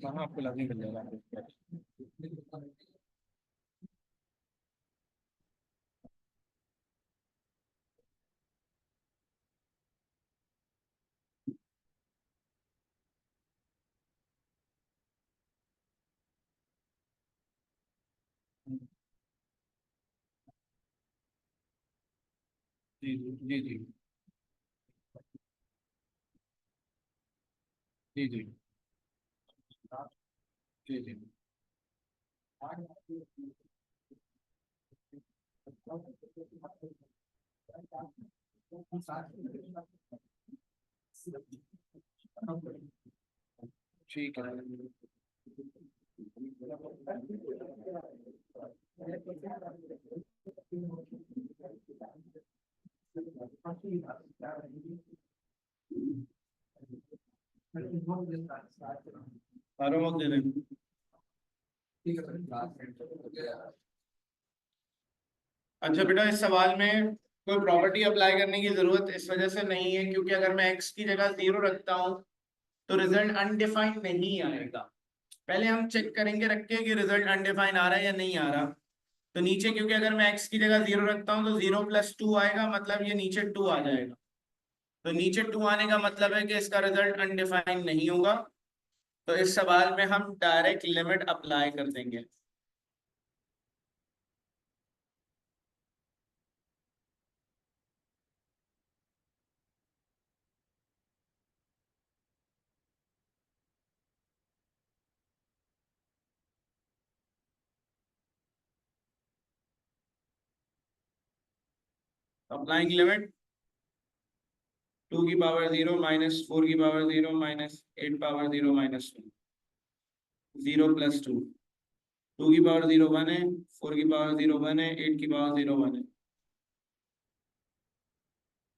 हाँ आपको लाजमी मिल जाएगा। जी जी जी जी जी जी जी जी। ठीक है। सारों वक्त दे दें। अच्छा बेटा, इस सवाल में कोई प्रॉपर्टी अप्लाई करने की जरूरत इस वजह से नहीं है क्योंकि अगर मैं x की जगह 0 रखता हूं तो रिजल्ट अनडिफाइंड नहीं आएगा। पहले हम चेक करेंगे रख के कि रिजल्ट अनडिफाइंड आ रहा है या नहीं आ रहा। तो नीचे क्योंकि अगर मैं x की जगह 0 रखता हूं तो 0 + 2 आएगा, मतलब ये नीचे 2 आ जाएगा। तो नीचे 2 आने का मतलब है कि इसका रिजल्ट अनडिफाइंड नहीं होगा। तो इस सवाल में हम डायरेक्ट लिमिट अप्लाई कर देंगे। अप्लाइंग लिमिट 2 की पावर 0 -4 की पावर 0 -8 पावर 0 -1, 0 + 2। 2 की पावर 0 1 है, 4 की पावर 0 1 है, 8 की पावर 0 1 है।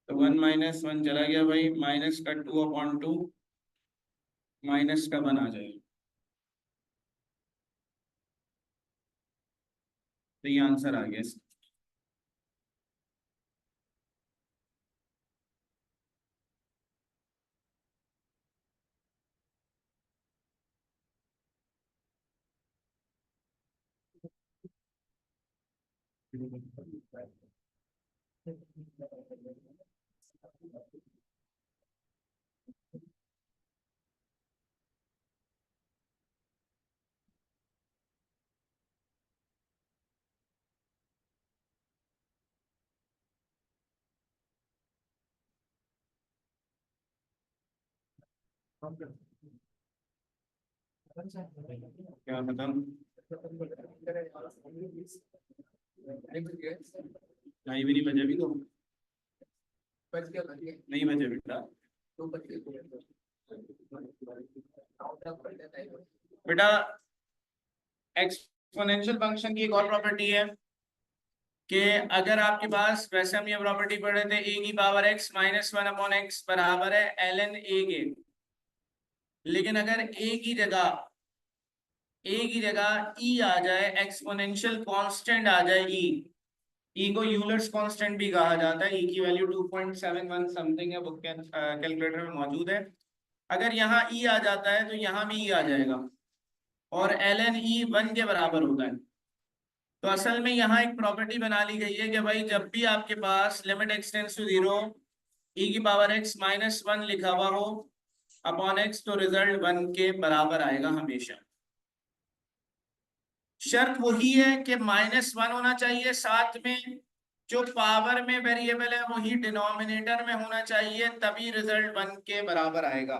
तो 1 - 1 चला गया भाई, माइनस का 2/2 माइनस का 1 आ जाएगा। तो ये आंसर आ गया इसका। क्या बताऊं? ढाई भी नहीं बजे अभी तो। नहीं बजे बेटा। बेटा एक्सपोनेंशियल फंक्शन की एक और प्रॉपर्टी है कि अगर आपके पास, वैसे हम ये प्रॉपर्टी पढ़ रहे थे, a की पावर x -1/x बराबर है ln a के। लेकिन अगर a की जगह e आ जाए, एक्सपोनेंशियल कांस्टेंट आ जाए e को यूलर्स कांस्टेंट भी कहा जाता है। e की वैल्यू 2.71 समथिंग है, बुक कैलकुलेटर में मौजूद है। अगर यहाँ e आ जाता है तो यहाँ भी e आ जाएगा और ln e 1 के बराबर होता है। तो असल में यहाँ एक प्रॉपर्टी बना ली गई है कि भाई जब भी आपके पास limit x tends to 0 e की पावर x -1 लिखा हुआ हो, अपॉन एक्स, तो रिजल्ट 1 के बराबर आएगा हमेशा। शर्त वही है कि -1 होना चाहिए, साथ में जो पावर में वेरिएबल है वही डिनोमिनेटर में होना चाहिए, तभी रिजल्ट 1 के बराबर आएगा।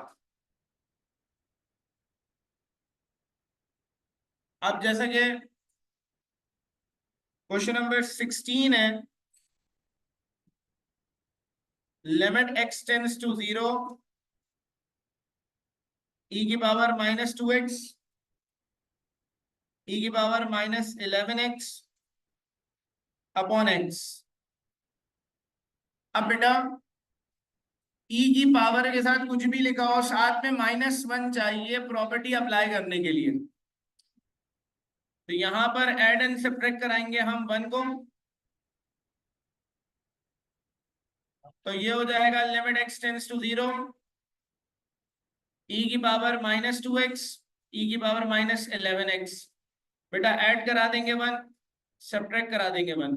अब जैसे कि क्वेश्चन नंबर 16 है, limit x tends to 0 e की पावर -2x e की पावर -11x अपॉन x। अब बेटा e की पावर के साथ कुछ भी लिखा हो, साथ में -1 चाहिए प्रॉपर्टी अप्लाई करने के लिए, तो यहां पर ऐड एंड सब्ट्रैक्ट कराएंगे हम 1 को, तो ये हो जाएगा limit x tends to 0 e की पावर -2x e की पावर -11x। बेटा ऐड करा देंगे 1, सब्ट्रैक्ट करा देंगे 1।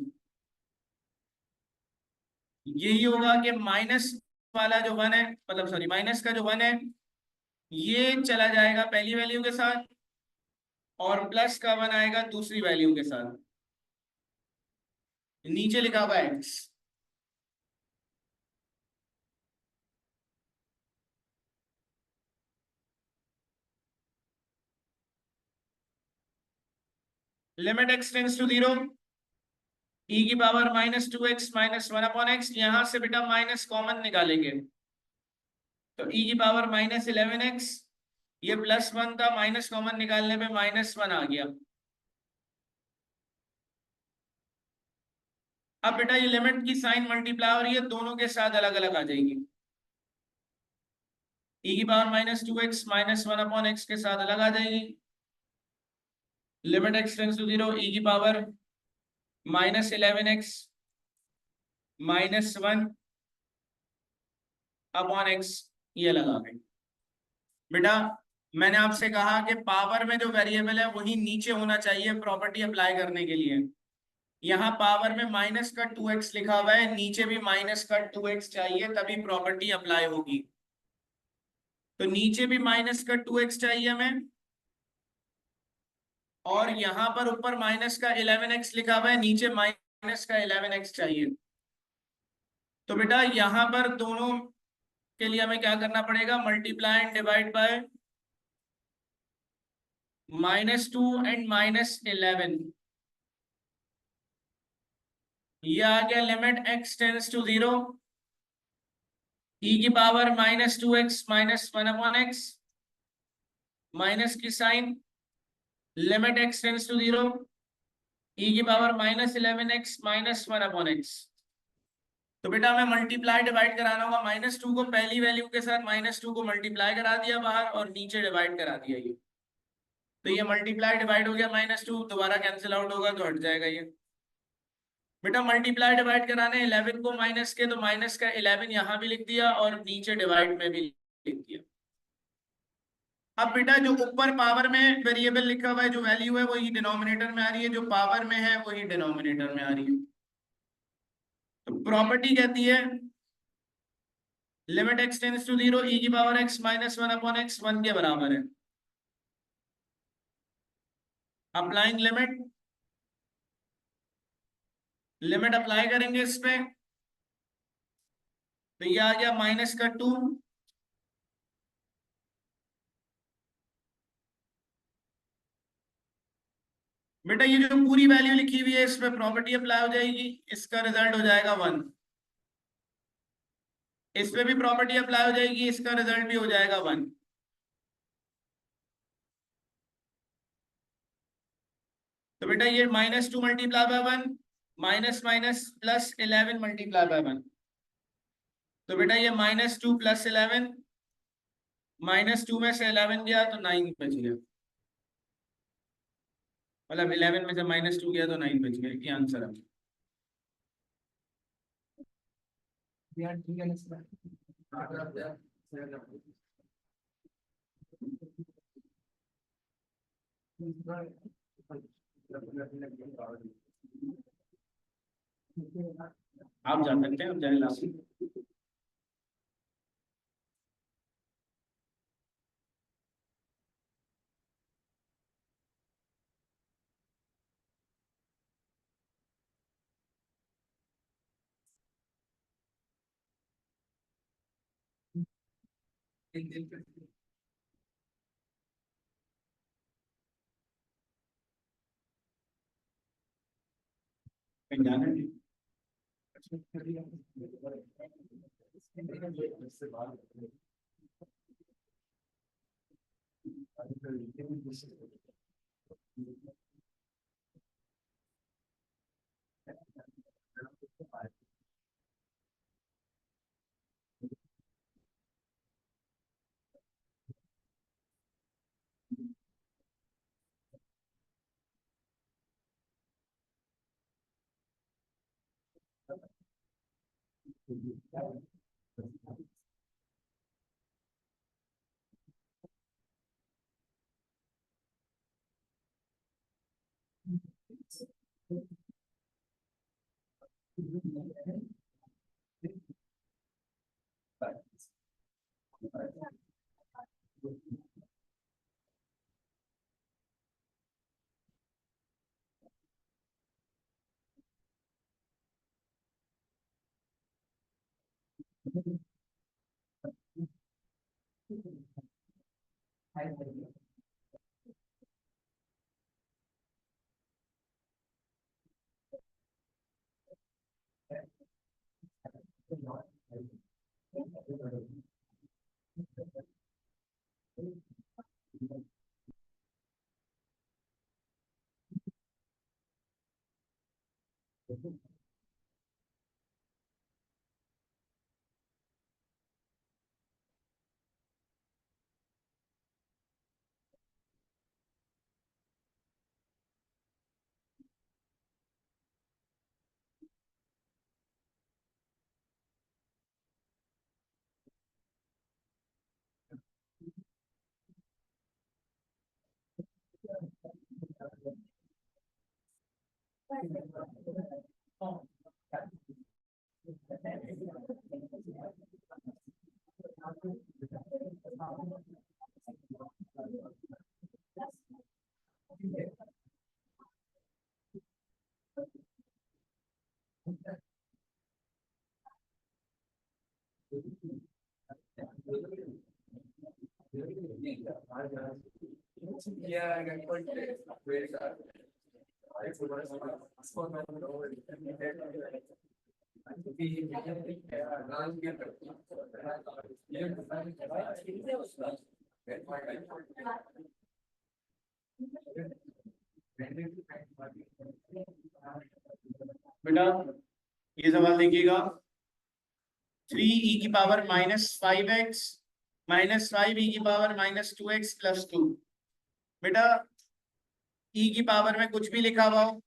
यही होगा कि माइनस वाला जो 1 है, मतलब सॉरी माइनस का जो 1 है ये चला जाएगा पहली वैल्यू के साथ, और प्लस का 1 आएगा दूसरी वैल्यू के साथ। नीचे लिखा हुआ है x। Limit x tends to 0 e की पावर -2x -1 अपॉन x। यहां से बेटा माइनस कॉमन निकालेंगे, तो e की पावर -11x, ये +1 था, माइनस कॉमन निकालने पे -1 आ गया। अब बेटा ये लिमिट की साइन मल्टीप्लाई हो रही है, दोनों के साथ अलग अलग आ जाएगी। e की पावर -2x -1 अपॉन x के साथ अलग आ जाएगी। Limit x tends to 0 e की पावर -11x -1 अपॉन x, ये लगा गई। बेटा मैंने आपसे कहा कि पावर में जो वेरिएबल है वही नीचे होना चाहिए प्रॉपर्टी अप्लाई करने के लिए। यहाँ पावर में माइनस का 2x लिखा हुआ है, नीचे भी माइनस का 2x चाहिए तभी प्रॉपर्टी अप्लाई होगी। तो नीचे भी माइनस का 2x चाहिए हमें, और यहाँ पर ऊपर माइनस का 11x लिखा हुआ है, नीचे माइनस का 11x चाहिए। तो बेटा यहाँ पर दोनों के लिए हमें क्या करना पड़ेगा, multiply and divide by -2 and -11। ये आ गया limit x tends to 0 e की power -2x -1 upon x, minus की sign, limit x tends to 0 e की पावर -11x -1 अपॉन x। तो बेटा हमें मल्टीप्लाई डिवाइड कराना होगा, -2 को पहली वैल्यू के साथ -2 को मल्टीप्लाई करा दिया बाहर, और नीचे डिवाइड करा दिया ये। तो ये मल्टीप्लाई डिवाइड हो गया, -2 दोबारा कैंसिल आउट होगा तो हट जाएगा ये। बेटा मल्टीप्लाई डिवाइड कराने 11 को माइनस के, तो माइनस का 11 यहाँ भी लिख दिया और नीचे डिवाइड में भी लिख दिया। अब बेटा जो ऊपर पावर में वेरिएबल लिखा हुआ है, जो वैल्यू है वही डिनोमिनेटर में आ रही है, जो पावर में है वही डिनोमिनेटर में आ रही है। तो प्रॉपर्टी कहती है limit x tends to 0 e की पावर x -1 अपॉन x 1 के बराबर है। अप्लाइंग लिमिट, लिमिट अप्लाई करेंगे इस पे, तो ये आ गया माइनस का 2 बेटा ये जो पूरी वैल्यू लिखी हुई है इस पे प्रॉपर्टी अप्लाई हो जाएगी, इसका रिजल्ट हो जाएगा 1। इस पे भी प्रॉपर्टी अप्लाई हो जाएगी, इसका रिजल्ट भी हो जाएगा 1। तो बेटा ये -2 multiply by 1 minus minus plus 11 multiply by 1। तो बेटा ये -2 + 11, -2 में से 11 गया तो 9 बच गया, मतलब 11 में से -2 गया तो 9 बच गया, ये आंसर है। यार ठीक है ना। आप जा सकते हैं, आप जाए लास्ट। बेटा ये सवाल देखिएगा, 3e की पावर -5x -5e की पावर -2x + 2। बेटा e की पावर में कुछ भी लिखा हुआ हो,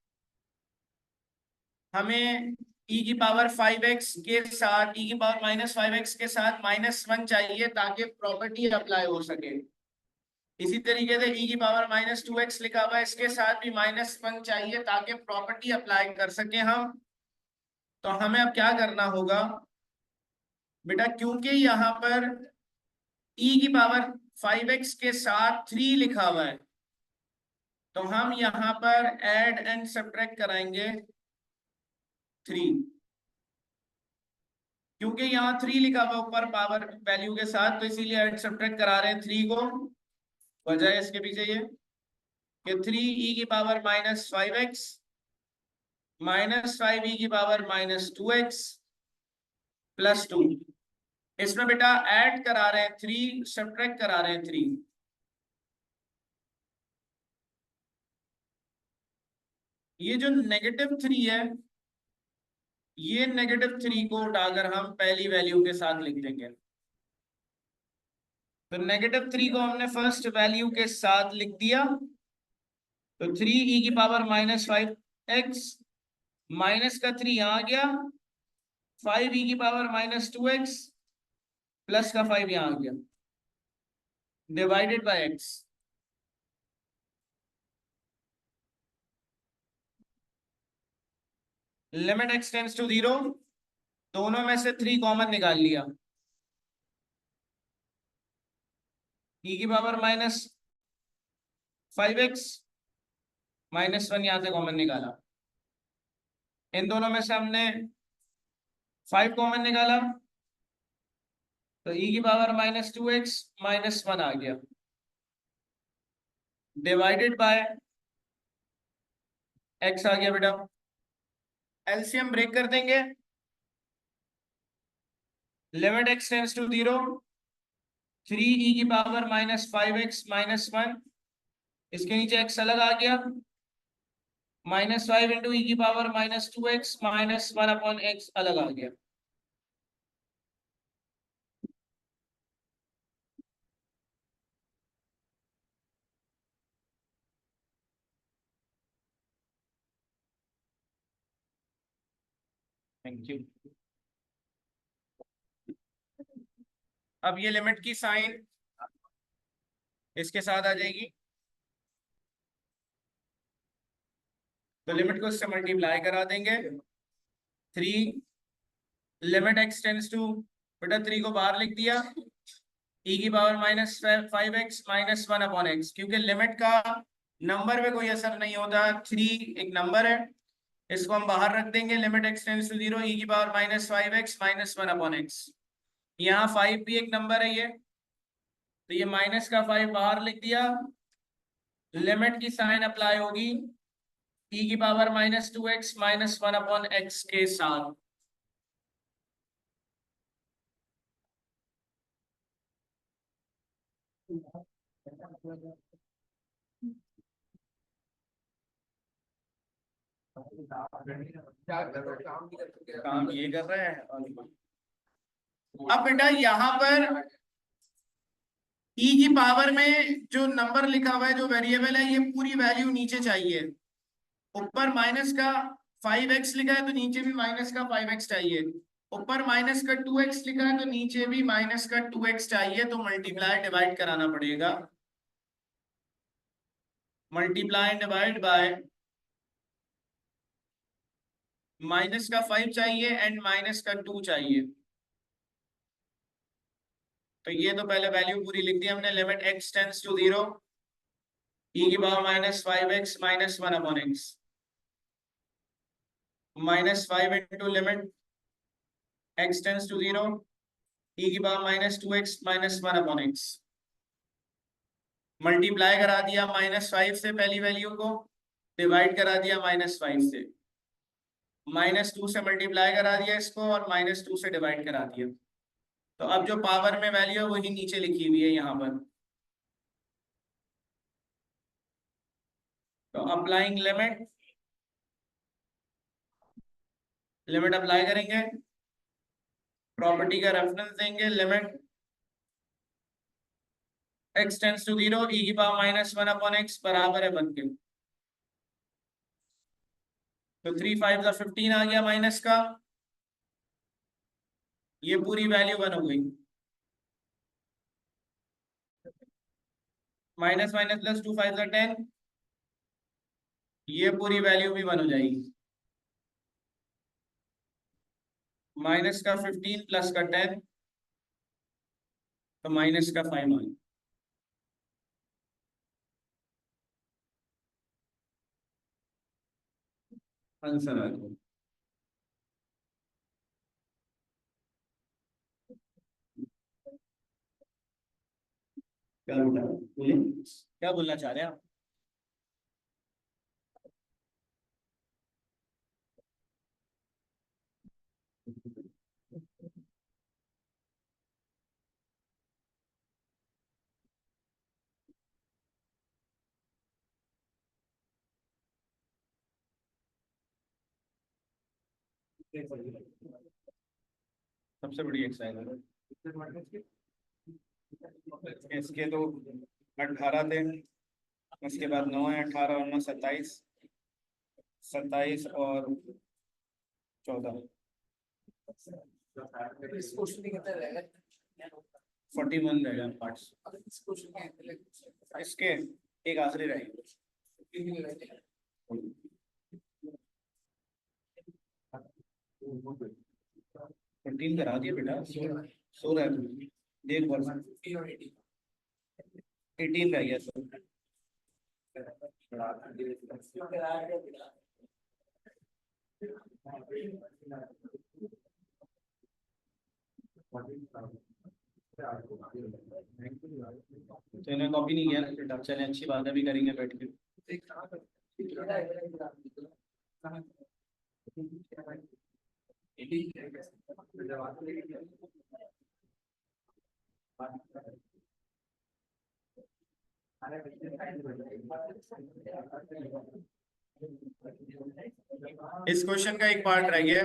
हमें e की पावर 5x के साथ e की पावर -5x के साथ -1 चाहिए ताकि प्रॉपर्टी अप्लाई हो सके। इसी तरीके से e की पावर -2x लिखा हुआ है, इसके साथ भी -1 चाहिए ताकि प्रॉपर्टी अप्लाई कर सके हम। तो हमें अब क्या करना होगा बेटा, क्योंकि यहाँ पर e की पावर 5x के साथ 3 लिखा हुआ है, तो हम यहाँ पर ऐड एंड सब्ट्रैक्ट कराएंगे 3, क्योंकि यहाँ 3 लिखा हुआ ऊपर पावर वैल्यू के साथ, तो इसीलिए ऐड सब्ट्रैक्ट करा रहे हैं 3 को। वजह है इसके पीछे ये कि 3e की पावर -5x -5e की पावर -2x + 2, इसमें बेटा ऐड करा रहे हैं 3, सब्ट्रैक्ट करा रहे हैं 3। ये जो -3 है, ये -3 को उठाकर हम पहली वैल्यू के साथ लिख देंगे। तो -3 को हमने फर्स्ट वैल्यू के साथ लिख दिया, तो 3e की पावर -5x माइनस का 3 यहाँ आ गया, 5e की पावर -2x प्लस का 5 यहाँ आ गया, divided by x। Limit x tends to 0, दोनों में से 3 कॉमन निकाल लिया, e की पावर -5x -1 यहां से कॉमन निकाला, इन दोनों में से हमने 5 कॉमन निकाला, तो e की पावर -2x -1 आ गया, डिवाइडेड बाय x आ गया बेटा। एलसीएम ब्रेक कर देंगे, limit x tends to 0, 3e की पावर -5x -1, इसके नीचे x अलग आ गया, -5 इंटू e की पावर -2x -1 अपॉन x अलग आ गया। Thank you. अब ये लिमिट की साइन इसके साथ आ जाएगी, तो लिमिट को इससे मल्टीप्लाई करा देंगे। 3 लिमिट x टेंड्स टू, बेटा 3 को बाहर लिख दिया, e की पावर -5x -1 अपॉन x, क्योंकि लिमिट का नंबर में कोई असर नहीं होता, 3 एक नंबर है, इसको हम बाहर रख देंगे। Limit x tends to 0, e की पावर -5x -1 अपॉन x। यहाँ 5 भी एक नंबर है ये, तो ये माइनस का 5 बाहर लिख दिया, लिमिट की साइन अप्लाई होगी e की पावर -2x -1 अपॉन x के साथ। काम ये कर रहे हैं। अब बेटा यहाँ पर e की पावर में जो नंबर लिखा हुआ है, जो वेरिएबल है, ये पूरी वैल्यू नीचे चाहिए। ऊपर माइनस का 5x लिखा है तो नीचे भी माइनस का 5x चाहिए, ऊपर माइनस का 2x लिखा है तो नीचे भी माइनस का 2x चाहिए, तो मल्टीप्लाई डिवाइड कराना पड़ेगा। मल्टीप्लाई डिवाइड बाय माइनस का 5 चाहिए एंड माइनस का 2 चाहिए, तो ये तो पहले वैल्यू पूरी लिख दी हमने। Limit x tends to 0, e की power -5x -1 upon x, -5 into limit x tends to 0, e की power -2x -1 upon x। Multiply करा दिया -5 से पहली वैल्यू को, डिवाइड करा दिया -5 से, -2 से मल्टीप्लाई करा दिया इसको और -2 से डिवाइड करा दिया। तो अब जो पावर में वैल्यू है वही नीचे लिखी हुई है यहाँ पर। तो अप्लाइंग लिमिट, लिमिट अप्लाई करेंगे, प्रॉपर्टी का रेफरेंस देंगे, limit x tends to 0, e की पावर -1 अपॉन x बराबर है 1 के। तो 3 5 15 आ गया माइनस का, ये पूरी वैल्यू 1 हो गई। माइनस माइनस प्लस 2 5 10, ये पूरी वैल्यू भी 1 हो जाएगी। माइनस का 15 प्लस का 10, तो माइनस का 5 आ गया। आंसर आ गया। क्या बोलिए, क्या बोलना चाह रहे हैं आप? सबसे बड़ी एक्सरसाइज इसके तो 18 थे, उसके बाद 9 है, 18 और 9 27, 27 और 14, 41 रहेगा पार्ट्स। इसके एक आखिरी रहेगा। 14 करा दिया बेटा, सो रहा है देख बार 18 रह गया सर। तो इन्हें कॉपी नहीं किया ना बेटा, चले अच्छी बात है, भी करेंगे बैठ के। इस क्वेश्चन का एक पार्ट रह गया,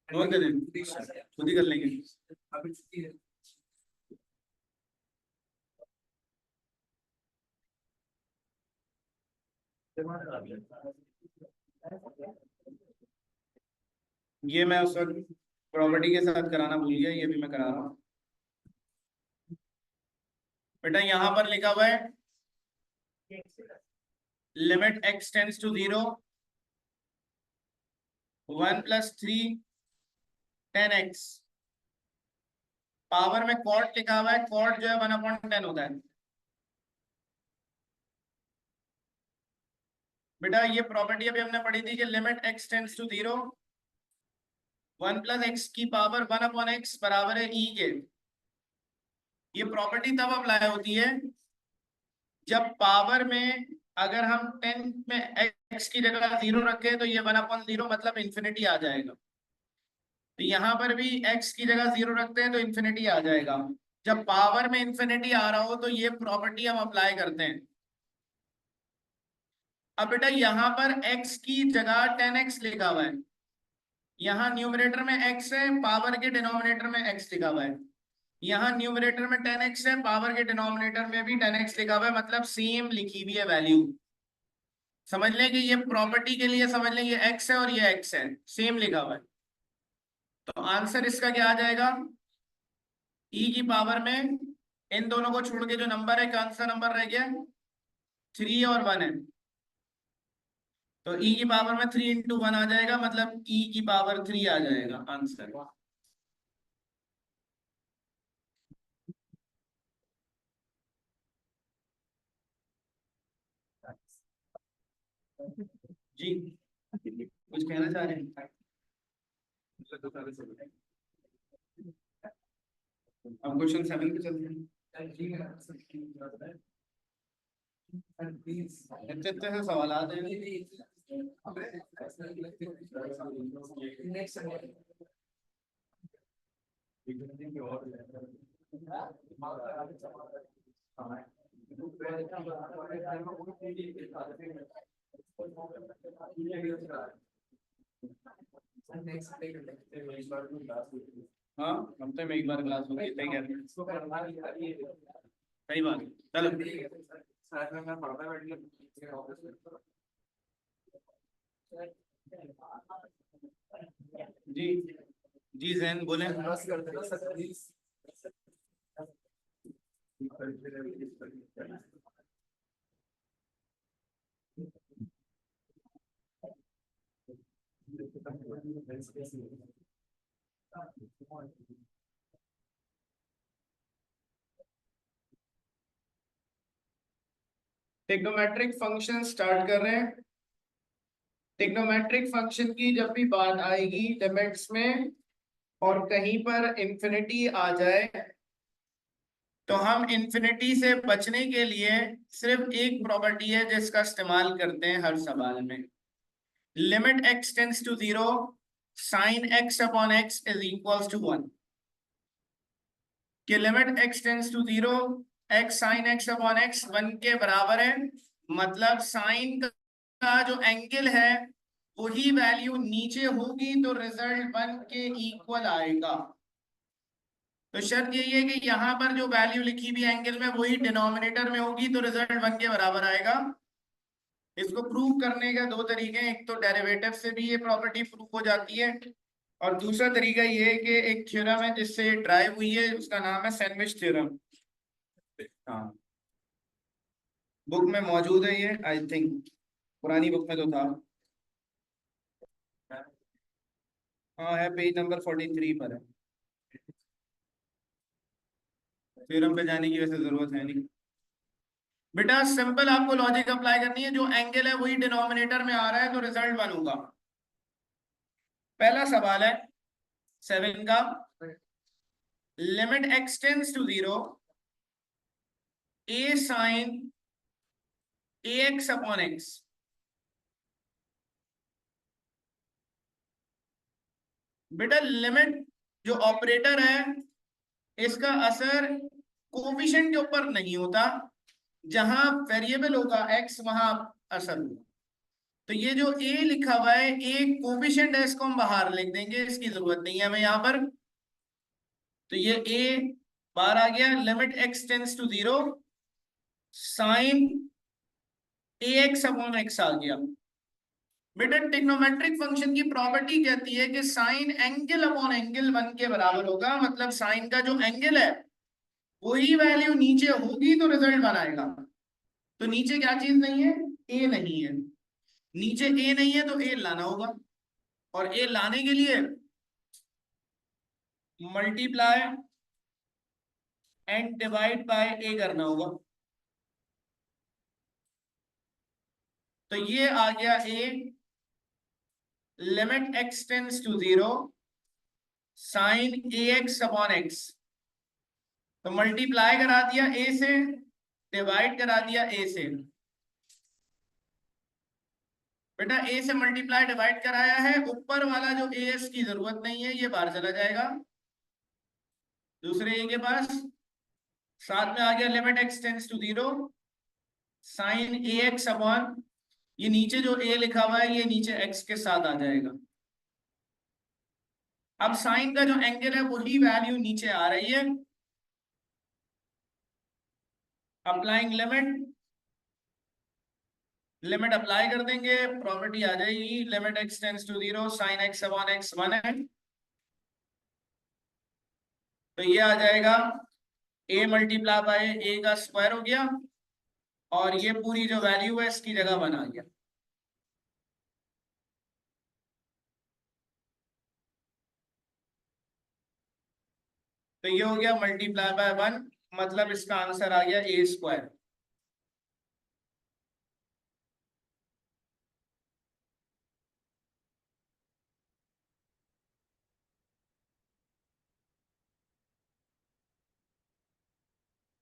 नोट कर दें, खुद ही कर लेंगे। ये मैं उस वक्त प्रॉपर्टी के साथ कराना भूल गया, ये भी मैं करा रहा हूँ बेटा। यहाँ पर लिखा हुआ है limit x tends to 0 1 + 3 10x, power में कॉट लिखा हुआ है, कॉट जो है 1/10 होता है बेटा। ये प्रॉपर्टी अभी हमने पढ़ी थी कि limit x tends to 0 1 + x की पावर 1/x बराबर है e के। ये प्रॉपर्टी तब अप्लाई होती है जब पावर में अगर हम 10 में x की जगह 0 रखें तो ये 1/0 मतलब इंफिनिटी आ जाएगा। तो यहाँ पर भी x की जगह 0 रखते हैं तो इंफिनिटी आ जाएगा। जब पावर में इंफिनिटी आ रहा हो तो ये प्रॉपर्टी हम अप्लाई करते हैं। अब बेटा यहाँ पर x की जगह 10x लिखा हुआ है, यहाँ न्यूमरेटर में x है, पावर के डिनोमिनेटर में x लिखा हुआ है। यहाँ न्यूमरेटर में 10x है, पावर के डिनोमिनेटर में भी 10x लिखा हुआ है, मतलब सेम लिखी हुई है वैल्यू। समझ लें कि ये प्रॉपर्टी के लिए समझ लें ये x है और ये x है, सेम लिखा हुआ है। तो आंसर इसका क्या आ जाएगा, e की पावर में इन दोनों को छोड़ के जो नंबर है, कौन सा नंबर रह गया, 3 और 1 है, तो e की पावर में 3 × 1 आ जाएगा, मतलब e की पावर 3 आ जाएगा आंसर। जी कुछ कहना चाह रहे हैं? अब क्वेश्चन 7 पे चलते हैं। इतने से सवाल आते हैं। हाँ हफ्ते में एक बार क्लास होती है, सही कह रहे हैं, सही बात है। चलो जी जी जैन बोले। टिग्नोमेट्रिक फंक्शन स्टार्ट कर रहे हैं। टिग्नोमेट्रिक फंक्शन की जब भी बात आएगी लिमिट्स में और कहीं पर इंफिनिटी आ जाए तो हम इंफिनिटी से बचने के लिए सिर्फ एक प्रॉपर्टी है जिसका इस्तेमाल करते हैं हर सवाल में। Limit x tends to 0 sin x/x is equals to 1। कि limit x tends to 0 x sin x/x 1 के बराबर है, मतलब साइन का जो एंगल है वही वैल्यू नीचे होगी तो रिजल्ट 1 के इक्वल आएगा। तो शर्त यही है कि यहाँ पर जो वैल्यू लिखी हुई एंगल में वही डिनोमिनेटर में होगी तो रिजल्ट 1 के बराबर आएगा। इसको प्रूव करने का दो तरीके हैं, एक तो डेरिवेटिव से भी ये प्रॉपर्टी प्रूव हो जाती है और दूसरा तरीका ये है कि एक थ्योरम है जिससे ड्राइव हुई है, उसका नाम है सैंडविच थ्योरम। हाँ बुक में मौजूद है ये, आई थिंक पुरानी बुक में तो था। हाँ है, पेज नंबर 43 पर है। थ्योरम पे जाने की वैसे जरूरत है नहीं बेटा, सिंपल आपको लॉजिक अप्लाई करनी है, जो एंगल है वही डिनोमिनेटर में आ रहा है तो रिजल्ट 1 होगा। पहला सवाल है 7 का, limit x tends to 0, a sin ax upon x। बेटा लिमिट जो ऑपरेटर है इसका असर कोफिशिएंट के ऊपर नहीं होता, जहां वेरिएबल होगा x वहां असर होगा। तो ये जो a लिखा हुआ है, a कोफिशिएंट है, इसको हम बाहर लिख देंगे, इसकी जरूरत नहीं है हमें यहां पर। तो ये a बाहर आ गया, limit x tends to 0 sine ax upon x आ गया। बेटा ट्रिग्नोमेट्रिक फंक्शन की प्रॉपर्टी कहती है कि साइन एंगल अपॉन एंगल 1 के बराबर होगा, मतलब साइन का जो एंगल है वही वैल्यू नीचे होगी तो रिजल्ट बनाएगा। तो नीचे क्या चीज नहीं है, ए नहीं है। नीचे ए नहीं है तो ए लाना होगा, और ए लाने के लिए multiply and divide by a करना होगा। तो ये आ गया a, limit x tends to 0 sine ax upon x। तो मल्टीप्लाई करा दिया a से, डिवाइड करा दिया a से। बेटा a से मल्टीप्लाई डिवाइड कराया है, ऊपर वाला जो as की जरूरत नहीं है ये बाहर चला जाएगा दूसरे a के पास। साथ में आ गया limit x tends to 0 sine ax upon, ये नीचे जो a लिखा हुआ है ये नीचे x के साथ आ जाएगा। अब साइन का जो एंगल है वही वैल्यू नीचे आ रही है। अप्लाइंग लिमिट, लिमिट अप्लाई कर देंगे, प्रॉपर्टी आ जाएगी, limit x tends to 0 sine x upon x 1 है। तो ये आ जाएगा a मल्टीप्लाई बाय a का स्क्वायर हो गया, और ये पूरी जो वैल्यू है इसकी जगह बना गया। तो ये हो गया मल्टीप्लाई बाय 1, मतलब इसका आंसर आ गया a स्क्वायर।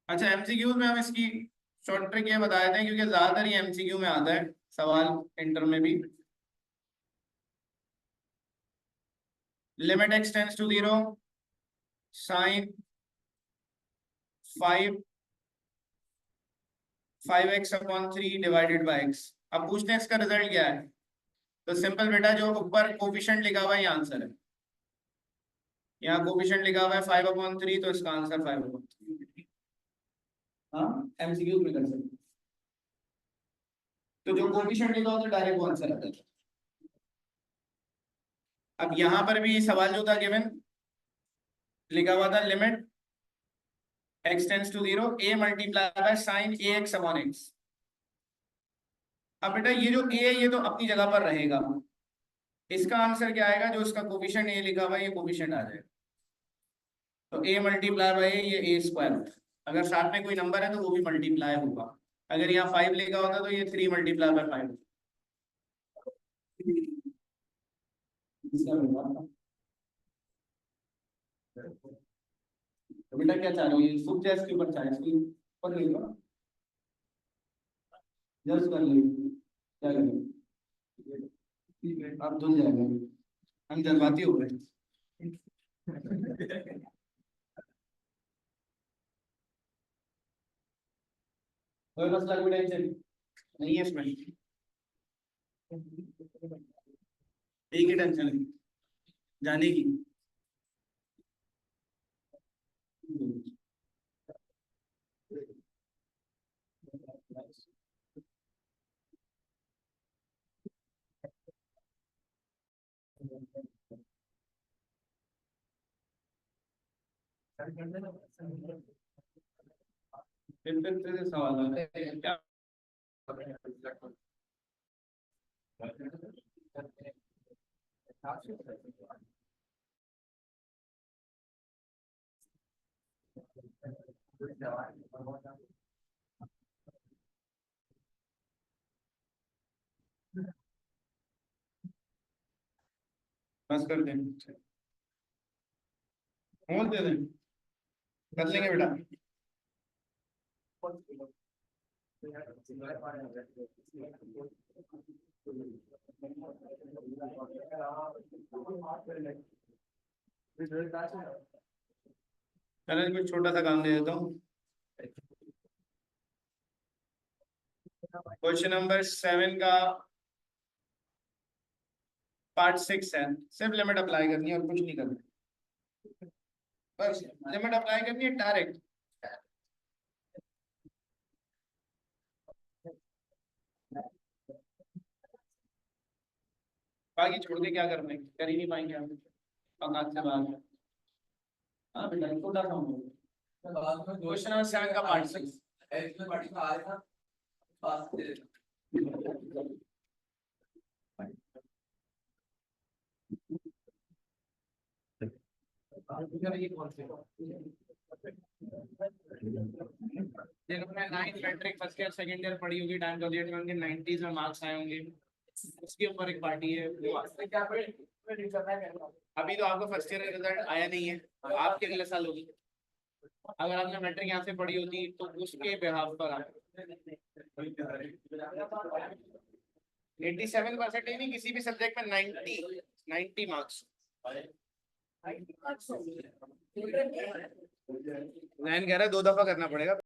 अच्छा एमसीक्यू में हम इसकी शॉर्ट ट्रिक ये बता देते हैं, क्योंकि ज्यादातर ये एमसीक्यू में आता है सवाल, इंटर में भी। Limit x tends to 0 sine 5x upon 3 divided by x। अब पूछते हैं इसका रिजल्ट क्या है। तो सिंपल बेटा, जो ऊपर कोफिशिएंट लिखा हुआ है ये आंसर है। यहाँ कोफिशिएंट लिखा हुआ है 5/3, तो इसका आंसर 5/3। हाँ एमसीक्यू में कर सकते। तो जो कोफिशिएंट लिखा होता है डायरेक्ट वो आंसर आता है। अब यहाँ पर भी सवाल जो था गिवन, लिखा हुआ था limit x tends to 0 a multiply by sine ax upon x। अब बेटा ये जो a है ये तो अपनी जगह पर रहेगा, इसका आंसर क्या आएगा, जो इसका कोफिशिएंट a लिखा हुआ है ये कोफिशिएंट आ जाएगा। तो a मल्टीप्लाई बाय ये a स्क्वायर। अगर साथ में कोई नंबर है तो वो भी मल्टीप्लाई होगा। अगर यहाँ 5 लिखा होता तो ये 3 मल्टीप्लाई बाय 5। तो बेटा क्या चाह रहे हो, ये सूख जाए इसके ऊपर, चाहे इसके ऊपर लेगा, जस्ट कर लेंगे, क्या करेंगे, अब धुल जाएगा, हम जज्बाती हो गए। कोई मसला, कोई टेंशन नहीं है इसमें, एक ही टेंशन है जाने की। फिर से सवाल आ रहा है क्या। बस कर दें, होल दे दें। कर लेंगे बेटा। चलो इसमें छोटा सा काम दे देता हूँ। क्वेश्चन नंबर 7 का पार्ट 6 है, सिर्फ लिमिट अप्लाई करनी है और कुछ नहीं करना, बस लिमिट अप्लाई करनी है डायरेक्ट। बाकी छोड़ के क्या करना है, कर ही नहीं पाएंगे हम, औकात से बाहर है। हाँ बेटा छोटा सा क्वेश्चन नंबर 7 का पार्ट 6। जिन्होंने 9th matric first year second year पढ़ी होगी टाइम कॉलेज में, उनके 90s में मार्क्स आए होंगे, उसके ऊपर एक पार्टी है। अभी तो आपका फर्स्ट ईयर का रिजल्ट आया नहीं है, आपके अगले साल होगी। अगर आपने मैट्रिक यहाँ से पढ़ी होती तो उसके बिहाफ पर आप 87% ही नहीं, किसी भी सब्जेक्ट में 90 मार्क्स। जैन कह रहा है 2 दफा करना पड़ेगा।